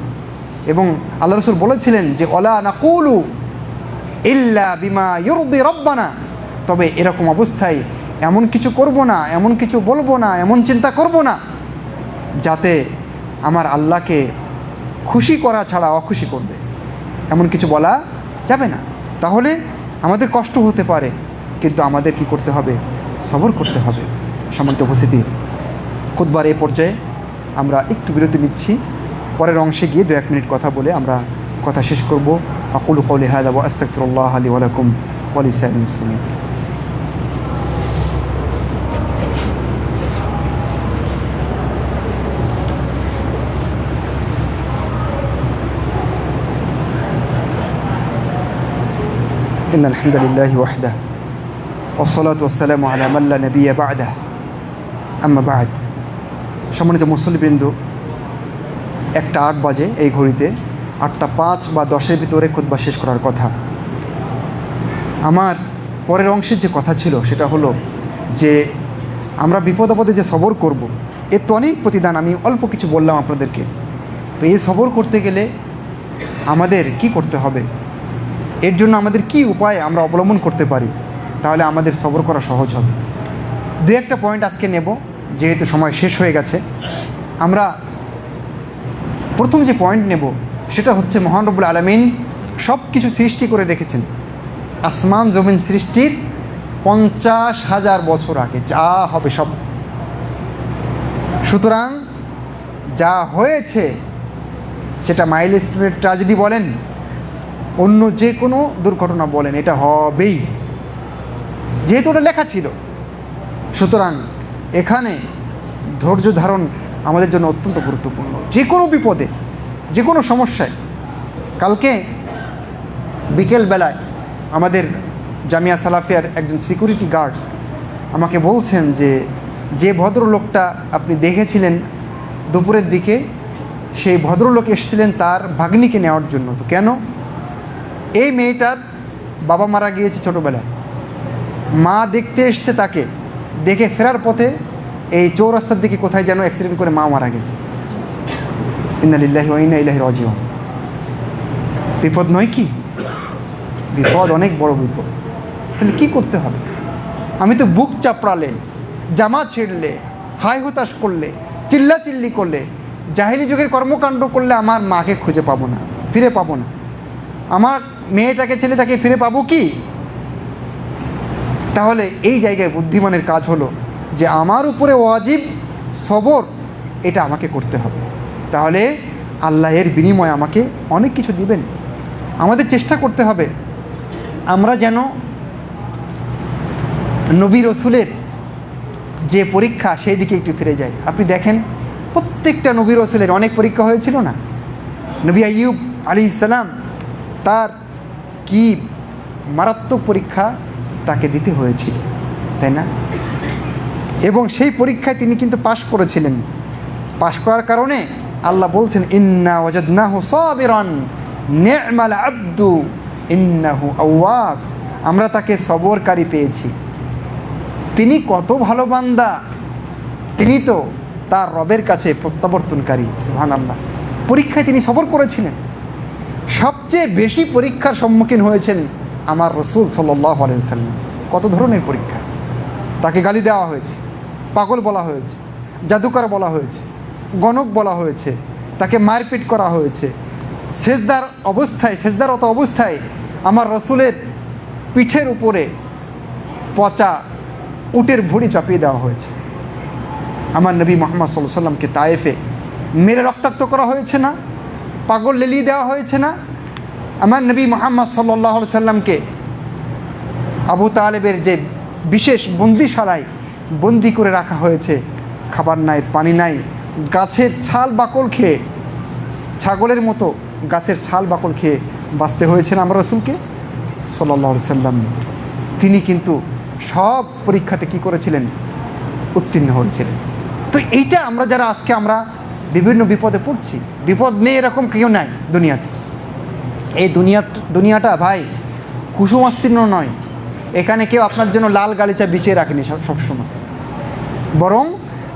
এবং আল্লাহ রসুল বলেছিলেন যে ওয়ালা নাকুলু ইল্লা বিমা ইউরদি রব্বানা, তবে এরকম অবস্থায় এমন কিছু করব না, এমন কিছু বলবো না, এমন চিন্তা করব না যাতে আমার আল্লাহকে খুশি করা ছাড়া অখুশি করবে, এমন কিছু বলা যাবে না। তাহলে আমাদের কষ্ট হতে পারে, কিন্তু আমাদের কি করতে হবে? সবর করতে হবে। সম্মানিত উপস্থিতি, খুতবার এই পর্যায়ে আমরা একটু বিরতি নিচ্ছি। পরের অংশে গিয়ে 2-1 মিনিট কথা বলে আমরা কথা শেষ করব। আকুলু কওলি হাযা ওয়া আস্তাগফিরুল্লাহ লি ওয়া লাকুম ওয়া লিসাইরিল মুসলিমিন। ইন্নাল হামদালিল্লাহি ওয়াহদাহু ওয়াসসালাতু ওয়াসসালামু আলা মান লা নাবিয়্যা বা'দাহু, আম্মা বা'দ। সম্মানিত মুসল্লিবৃন্দ, 1টা 8 বাজে এই ঘড়িতে। 8টা 5 বা 10-এর ভিতরে খুতবা শেষ করার কথা। আমার পরের অংশের যে কথা ছিল সেটা হলো যে আমরা বিপদ আপদে যে সবর করব, এর তো অনেক প্রতিদান। আমি অল্প কিছু বললাম আপনাদেরকে। তো এই সবর করতে গেলে আমাদের কি করতে হবে, এর জন্য আমাদের কি উপায় আমরা অবলম্বন করতে পারি, তাহলে আমাদের সবর করা সহজ হবে। 2-1টা পয়েন্ট আজকে নেব, যেহেতু সময় শেষ হয়ে গেছে। আমরা প্রথম যে পয়েন্ট নেব সেটা হচ্ছে মহান রব্বুল আলামিন সব কিছু সৃষ্টি করে রেখেছেন। আসমান জমিন সৃষ্টির 50,000 বছর আগে যা হবে সব। সুতরাং যা হয়েছে সেটা মাইলস্টোনের ট্র্যাজেডি বলেন, অন্য যে কোনো দুর্ঘটনা বলেন, এটা হবেই, যেহেতু ওটা লেখা ছিল। সুতরাং এখানে ধৈর্য ধারণ আমাদের জন্য অত্যন্ত গুরুত্বপূর্ণ। যে কোনো বিপদে, যে কোনো সমস্যায়। কালকে বিকেলবেলায় আমাদের জামিয়া সালাফিয়ার একজন সিকিউরিটি গার্ড আমাকে বলছেন যে ভদ্রলোকটা আপনি দেখেছিলেন দুপুরের দিকে, সেই ভদ্রলোক এসেছিলেন তার ভাগ্নিকে নেওয়ার জন্য। তো কেন? এই মেয়েটার বাবা মারা গিয়েছে ছোটোবেলায়, মা দেখতে এসছে, তাকে দেখে ফেরার পথে এই চৌরাস্তার দিকে কোথায় যেন অ্যাক্সিডেন্ট করে মা মারা গেছে। ইন্না লিল্লাহি ওয়া ইন্না ইলাইহি রাজিউন। বিপদ নয় কি? বিপদ, অনেক বড় বিপদ। তাহলে কী করতে হবে? আমি তো বুক চাপড়ালে, জামা ছিঁড়লে, হাই হতাশ করলে, চিল্লাচিল্লি করলে, জাহিলি যুগের কর্মকাণ্ড করলে আমার মাকে খুঁজে পাবো না, ফিরে পাবো না। আমার মেয়েটাকে, ছেলেটাকে ফিরে পাবো কি? তাহলে এই জায়গায় বুদ্ধিমানের কাজ হলো যে আমার উপরে ওয়াজিব সবর, এটা আমাকে করতে হবে। তাহলে আল্লাহ এর বিনিময়ে আমাকে অনেক কিছু দিবেন। আমাদের চেষ্টা করতে হবে আমরা যেন নবী রসুলের যে পরীক্ষা সেই দিকে একটু ফিরে যাই। আপনি দেখেন প্রত্যেকটা নবী রসুলের অনেক পরীক্ষা হয়েছিল না? নবী আইয়ুব আলাইহিস সালাম, তার কি মারাত্মক পরীক্ষা তাকে দিতে হয়েছিল, তাই না? এবং সেই পরীক্ষায় তিনি কিন্তু পাশ করেছিলেন। পাশ করার কারণে আল্লাহ বলছেন, ইন্না ওয়াজাদনাহু সাবিরান নি'মাল আবদু ইন্নাহু আওয়াব। আমরা তাকে সবরকারী পেয়েছি, তিনি কত ভালো বান্দা, তিনি তো তার রবের কাছে প্রত্যাবর্তনকারী। সুবহানাল্লাহ। পরীক্ষায় তিনি সবর করেছিলেন। সবচেয়ে বেশি পরীক্ষার সম্মুখীন হয়েছেন আমার রসুল সাল্লাল্লাহু আলাইহি ওয়াসাল্লাম। কত ধরনের পরীক্ষা! তাকে গালি দেওয়া হয়েছে, পাগল বলা হয়েছে, জাদুকর বলা হয়েছে, গণক বলা হয়েছে, তাকে মারপিট করা হয়েছে। সেজদারত অবস্থায় আমার রসুলের পিঠের উপরে পচা উটের ভুঁড়ি চাপিয়ে দেওয়া হয়েছে। আমার নবী মুহাম্মদ সাল্লাল্লাহু আলাইহি ওয়াসাল্লামকে তায়েফে মেরে রক্তাক্ত করা হয়েছে না? পাগল লেলিয়ে দেওয়া হয়েছে না? আমার নবী মুহাম্মদ সাল্লাল্লাহু আলাইহি ওয়াসাল্লামকে আবু তালেবের যে বিশেষ বন্দিশালায় বন্দি করে রাখা হয়েছে, খাবার নাই, পানি নাই, গাছের ছাল বাকল খেয়ে, ছাগলের মতো গাছের ছাল বাকল খেয়ে বাঁচতে হয়েছে না আমার রসুলকে সাল্লাল্লাহু আলাইহি ওয়াসাল্লাম? তিনি কিন্তু সব পরীক্ষাতে কি করেছিলেন? উত্তীর্ণ হয়েছিলেন। তো এইটা আমরা যারা আজকে আমরা বিভিন্ন বিপদে পড়ছি, বিপদ নেই এরকম কেউ নাই দুনিয়াতে। এই দুনিয়াটা ভাই কুসুমাস্তীর্ণ নয়। এখানে কেউ আপনার জন্য লাল গালিচা বিছিয়ে রাখেনি সবসময়, বরং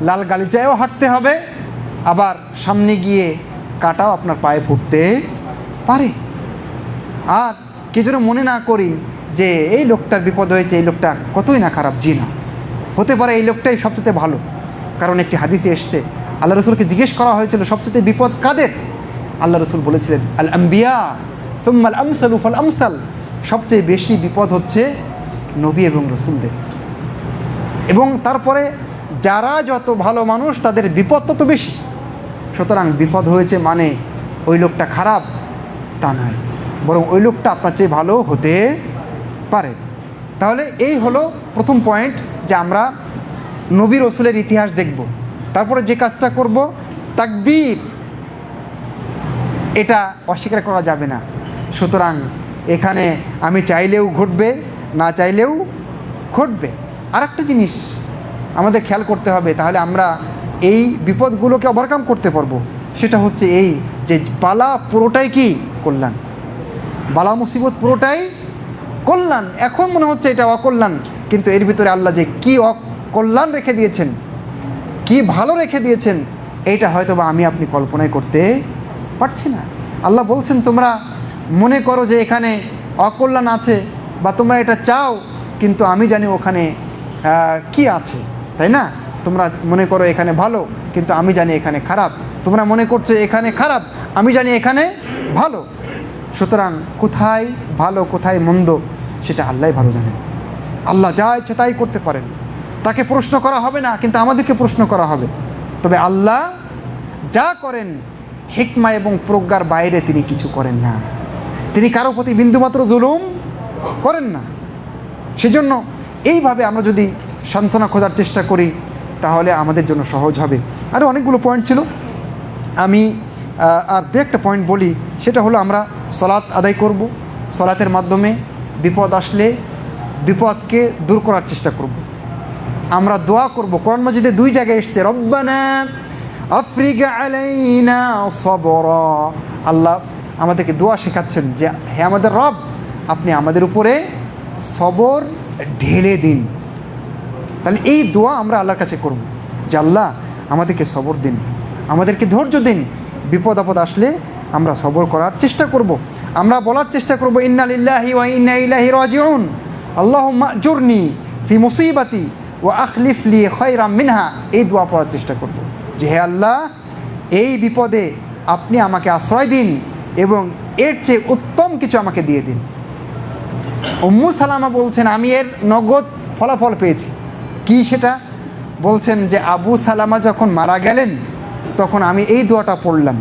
লাল গালিচায়ও হাঁটতে হবে, আবার সামনে গিয়ে কাটাও আপনার পায়ে ফুটতে পারে। আর কে যেন মনে না করি যে এই লোকটার বিপদ হয়েছে, এই লোকটা কতই না খারাপ। জি না, হতে পারে এই লোকটাই সবচেয়ে ভালো। কারণ একটি হাদিসে এসছে, আল্লাহ রসুলকে জিজ্ঞেস করা হয়েছিল সবচেয়ে বিপদ কাদের? আল্লাহ রসুল বলেছিলেন, আল আম্বিয়া সুম্মাল আমসালু ফাল আমসাল। সবচেয়ে বেশি বিপদ হচ্ছে নবী এবং রসুলদের, এবং তারপরে যারা যত ভালো মানুষ তাদের বিপদ তত বেশি। সুতরাং বিপদ হয়েছে মানে ওই লোকটা খারাপ তা নয়, বরং ওই লোকটা আপনার চেয়ে ভালো হতে পারে। তাহলে এই হলো প্রথম পয়েন্ট, যে আমরা নবী রসুলের ইতিহাস দেখব। তারপরে যে কাজটা করব, তাকদীর, এটা অস্বীকার করা যাবে না। সুতরাং এখানে আমি চাইলেও ঘটবে, না চাইলেও ঘটবে। আর একটা জিনিস আমাদের খেয়াল করতে হবে, তাহলে আমরা এই বিপদগুলোকে ওভারকাম করতে পারবো। সেটা হচ্ছে এই যে বালা পুরোটাই কি কল্যাণ, বালা মুসিবত পুরোটাই কল্যাণ। এখন মনে হচ্ছে এটা অকল্যাণ, কিন্তু এর ভিতরে আল্লাহ যে কি অকল্যাণ রেখে দিয়েছেন, কি ভালো রেখে দিয়েছেন, এইটা হয়তো বা আমি আপনি কল্পনাই করতে পারছি না। আল্লাহ বলছেন, তোমরা মনে করো যে এখানে অকল্যাণ আছে, বা তোমরা এটা চাও, কিন্তু আমি জানি ওখানে কি আছে, তাই না? তোমরা মনে করো এখানে ভালো, কিন্তু আমি জানি এখানে খারাপ। তোমরা মনে করছো এখানে খারাপ, আমি জানি এখানে ভালো। সুতরাং কোথায় ভালো কোথায় মন্দ সেটা আল্লাহই ভালো জানেন। আল্লাহ যা ইচ্ছে তাই করতে পারেন, তাকে প্রশ্ন করা হবে না, কিন্তু আমাদেরকে প্রশ্ন করা হবে। তবে আল্লাহ যা করেন হিকমা এবং প্রজ্ঞার বাইরে তিনি কিছু করেন না। তিনি কারো প্রতি বিন্দুমাত্র জুলুম করেন না। সেজন্য এইভাবে আমরা যদি সান্ত্বনা খোঁজার চেষ্টা করি তাহলে আমাদের জন্য সহজ হবে। আরও অনেকগুলো পয়েন্ট ছিল, আমি আর দু একটা পয়েন্ট বলি। সেটা হলো আমরা সালাত আদায় করব, সালাতের মাধ্যমে বিপদ আসলে বিপদকে দূর করার চেষ্টা করব। আমরা দোয়া করব, কোরআন মাজিদে 2 জায়গায় এসছে রব্বানা আফরিগ আলাইনা সবরা। আল্লাহ আমাদেরকে দোয়া শেখাচ্ছেন যে হে আমাদের রব, আপনি আমাদের উপরে সবর ঢেলে দিন। তাহলে এই দোয়া আমরা আল্লাহর কাছে করব যে আল্লাহ আমাদেরকে সবর দিন, আমাদেরকে ধৈর্য দিন। বিপদ আপদ আসলে আমরা সবর করার চেষ্টা করব। আমরা বলার চেষ্টা করব ইন্না লিল্লাহি ওয়া ইন্না ইলাইহি রাজিউন, আল্লাহুম্মা আজুরনি ফি মুসিবাতি ওয়া আখলিফ লি খায়রাম মিনহা। এই দোয়া পড়ার চেষ্টা করব যে হে আল্লাহ, এই বিপদে আপনি আমাকে আশ্রয় দিন এবং এর চেয়ে উত্তম কিছু আমাকে দিয়ে দিন। উম্মু সালামা বলছেন আমি এর নগদ ফলাফল পেয়েছি। কি সেটা? বলছেন যে আবু সালামা যখন মারা গেলেন তখন আমি এই দোয়াটা পড়লাম।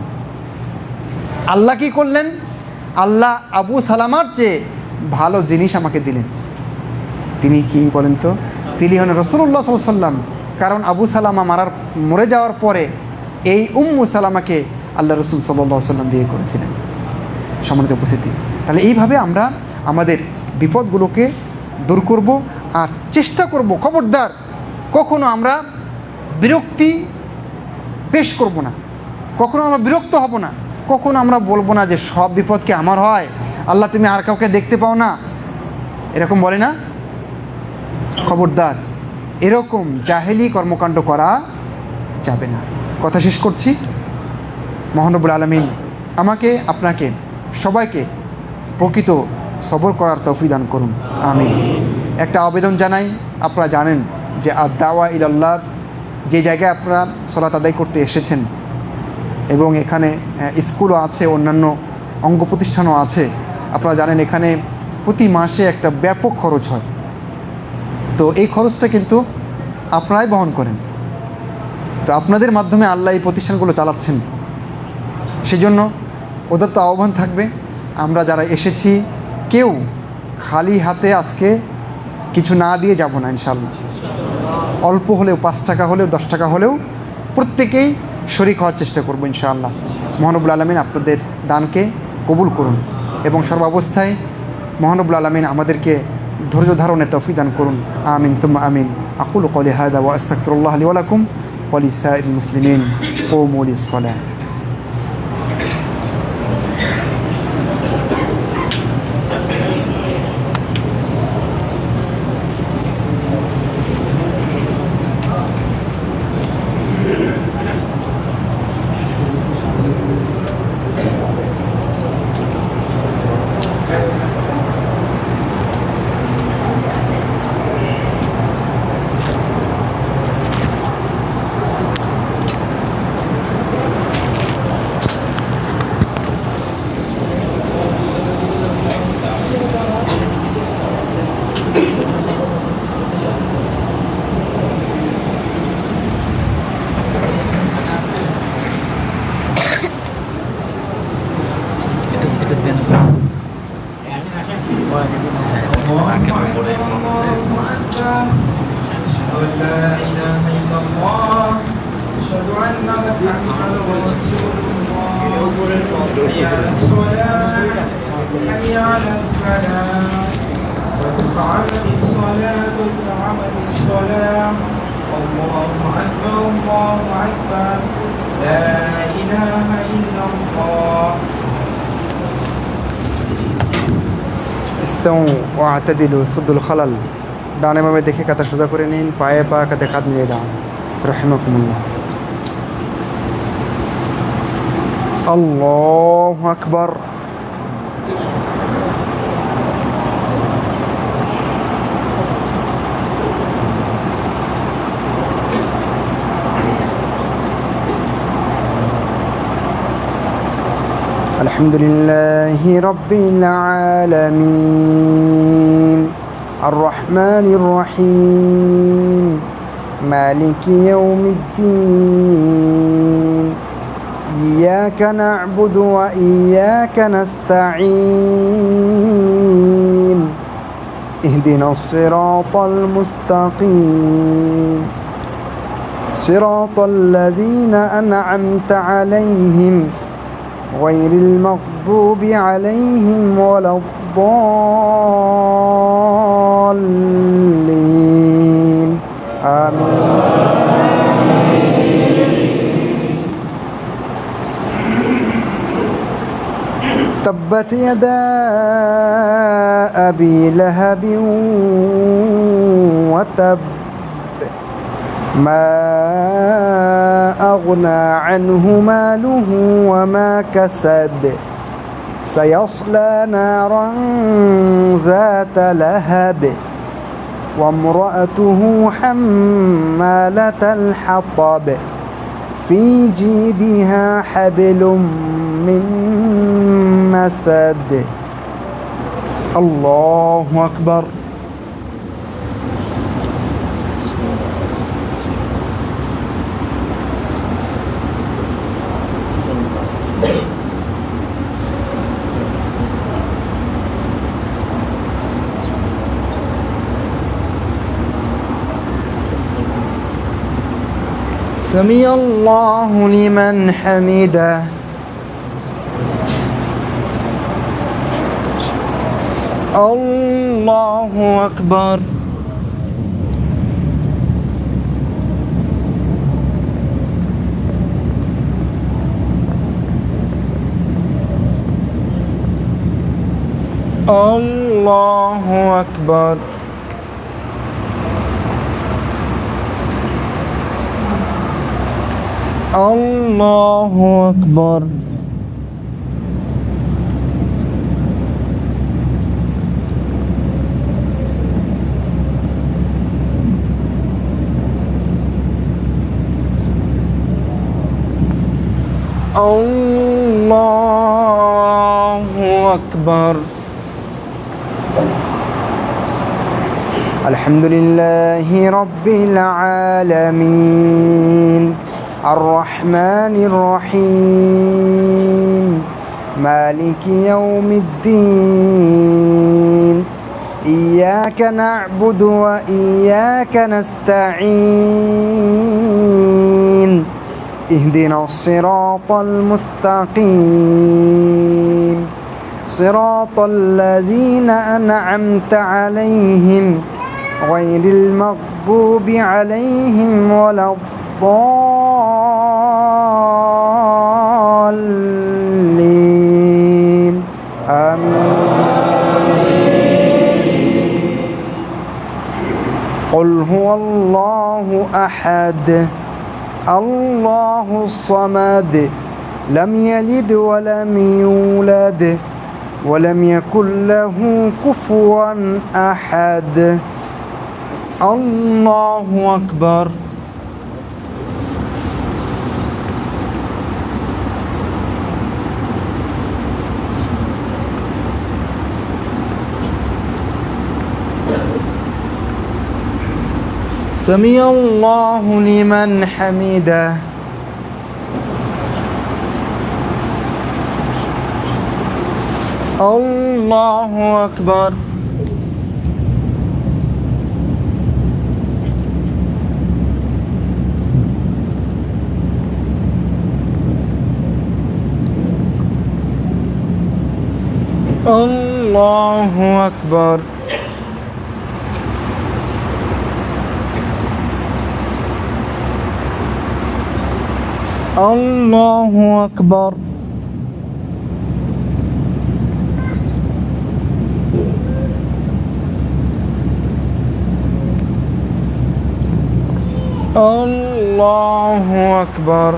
আল্লাহ কি করলেন? আল্লাহ আবু সালামার চেয়ে ভালো জিনিস আমাকে দিলেন। তিনি কি বলেন তো? তিনি হলেন রাসূলুল্লাহ সাল্লাল্লাহু আলাইহি ওয়াসাল্লাম। কারণ আবু সালামা মরে যাওয়ার পরে এই উম্মু সালামাকে আল্লাহ রাসূল সাল্লাল্লাহু আলাইহি ওয়াসাল্লাম বিয়ে করেছিলেন। সম্মানিত উপস্থিতি, তাহলে এইভাবে আমরা আমাদের বিপদগুলোকে দূর করব আর চেষ্টা করব। খবরদার কখনো আমরা বিরক্তি পেশ করব না, কখনো আমরা বিরক্ত হব না, কখনো আমরা বলবো না যে সব বিপদ কি আমার হয়, আল্লাহ তুমি আর কাউকে দেখতে পাও না, এরকম বলে না। খবরদার, এরকম জাহেলি কর্মকাণ্ড করা যাবে না। কথা শেষ করছি। মহান রব্বুল আলামিন আমাকে, আপনাকে, সবাইকে প্রকৃত সবর করার তৌফিক দান করুন, আমিন। একটা আবেদন জানাই, আপনারা জানেন যে আদ-দাওয়া ইলাল্লাহ যে জায়গায় আপনারা সালাত আদায় করতে এসেছেন এবং এখানে স্কুলও আছে, অন্যান্য অঙ্গ প্রতিষ্ঠানও আছে। আপনারা জানেন এখানে প্রতি মাসে একটা ব্যাপক খরচ হয়। তো এই খরচটা কিন্তু আপনারাই বহন করেন। তো আপনাদের মাধ্যমে আল্লাহ এই প্রতিষ্ঠানগুলো চালাচ্ছেন। সেজন্য ওদের তো আহ্বান থাকবে, আমরা যারা এসেছি কেউ খালি হাতে আজকে কিছু না দিয়ে যাব না ইনশাআল্লাহ। অল্প হলেও 5 টাকা হলেও 10 টাকা হলেও প্রত্যেকেই শরীক হওয়ার চেষ্টা করবো ইনশাআল্লাহ। মহান রব্বুল আলামিন আপনাদের দানকে কবুল করুন এবং সর্বাবস্থায় মহান রব্বুল আলামিন আমাদেরকে ধৈর্য ধারণের তৌফিক দান করুন, আমিন সুম্মা আমিন। আকুলু কওলি হাযা ওয়া আস্তাগফিরুল্লাহ লি ওয়া লাকুম ওয়া লিসাইরিল মুসলিমিন। কুমু লিস-সালাহ। ইস্তাউ ওয়া আতাদিলু সুদ্দুল খালাল। ডানে বামে দেখে কাতা সোজা করে নিন, পায়ে পা কাতে কাঁধ মিলিয়ে দাঁড়ান। রাহিমাকুমুল্লাহ। আল্লাহু আকবার। الحمد لله رب العالمين الرحمن الرحيم مالك يوم الدين إياك نعبد وإياك نستعين اهدنا الصراط المستقيم صراط الذين أنعمت عليهم غير المغضوب عليهم ولا الضالين آمين. تبت يدا أبي لهب وتب ما أغنى عنه ماله وما كسب سيصلى نارا ذات لهب وامرأته حمالة الحطب في جيدها حبل من مسد. الله أكبر. سمع الله لمن حمده. الله أكبر. الله أكبر. الله أكبر. الله أكبر. الحمد لله رب العالمين الرحمن الرحيم مالك يوم الدين إياك نعبد وإياك نستعين اهدنا الصراط المستقيم صراط الذين أنعمت عليهم غير المغضوب عليهم ولا الضالين آمين. قل هو الله أحد الله الصمد لم يلد ولم يولد ولم يكن له كفوا أحد. الله أكبر. سمع الله لمن حمده. الله أكبر. الله أكبر. الله أكبر. الله أكبر.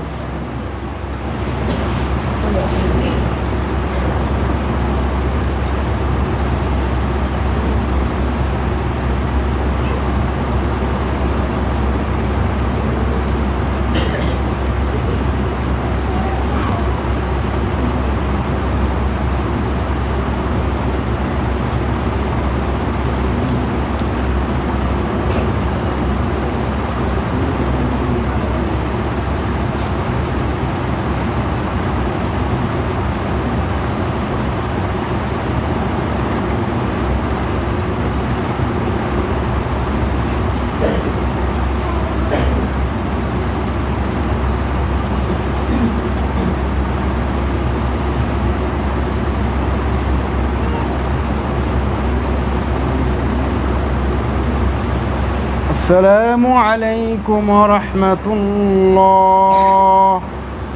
আসসালামু আলাইকুম ওয়া রাহমাতুল্লাহ।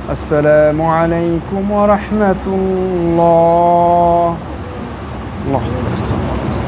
আসসালামু আলাইকুম ওয়া রাহমাতুল্লাহ। আল্লাহু আকবার।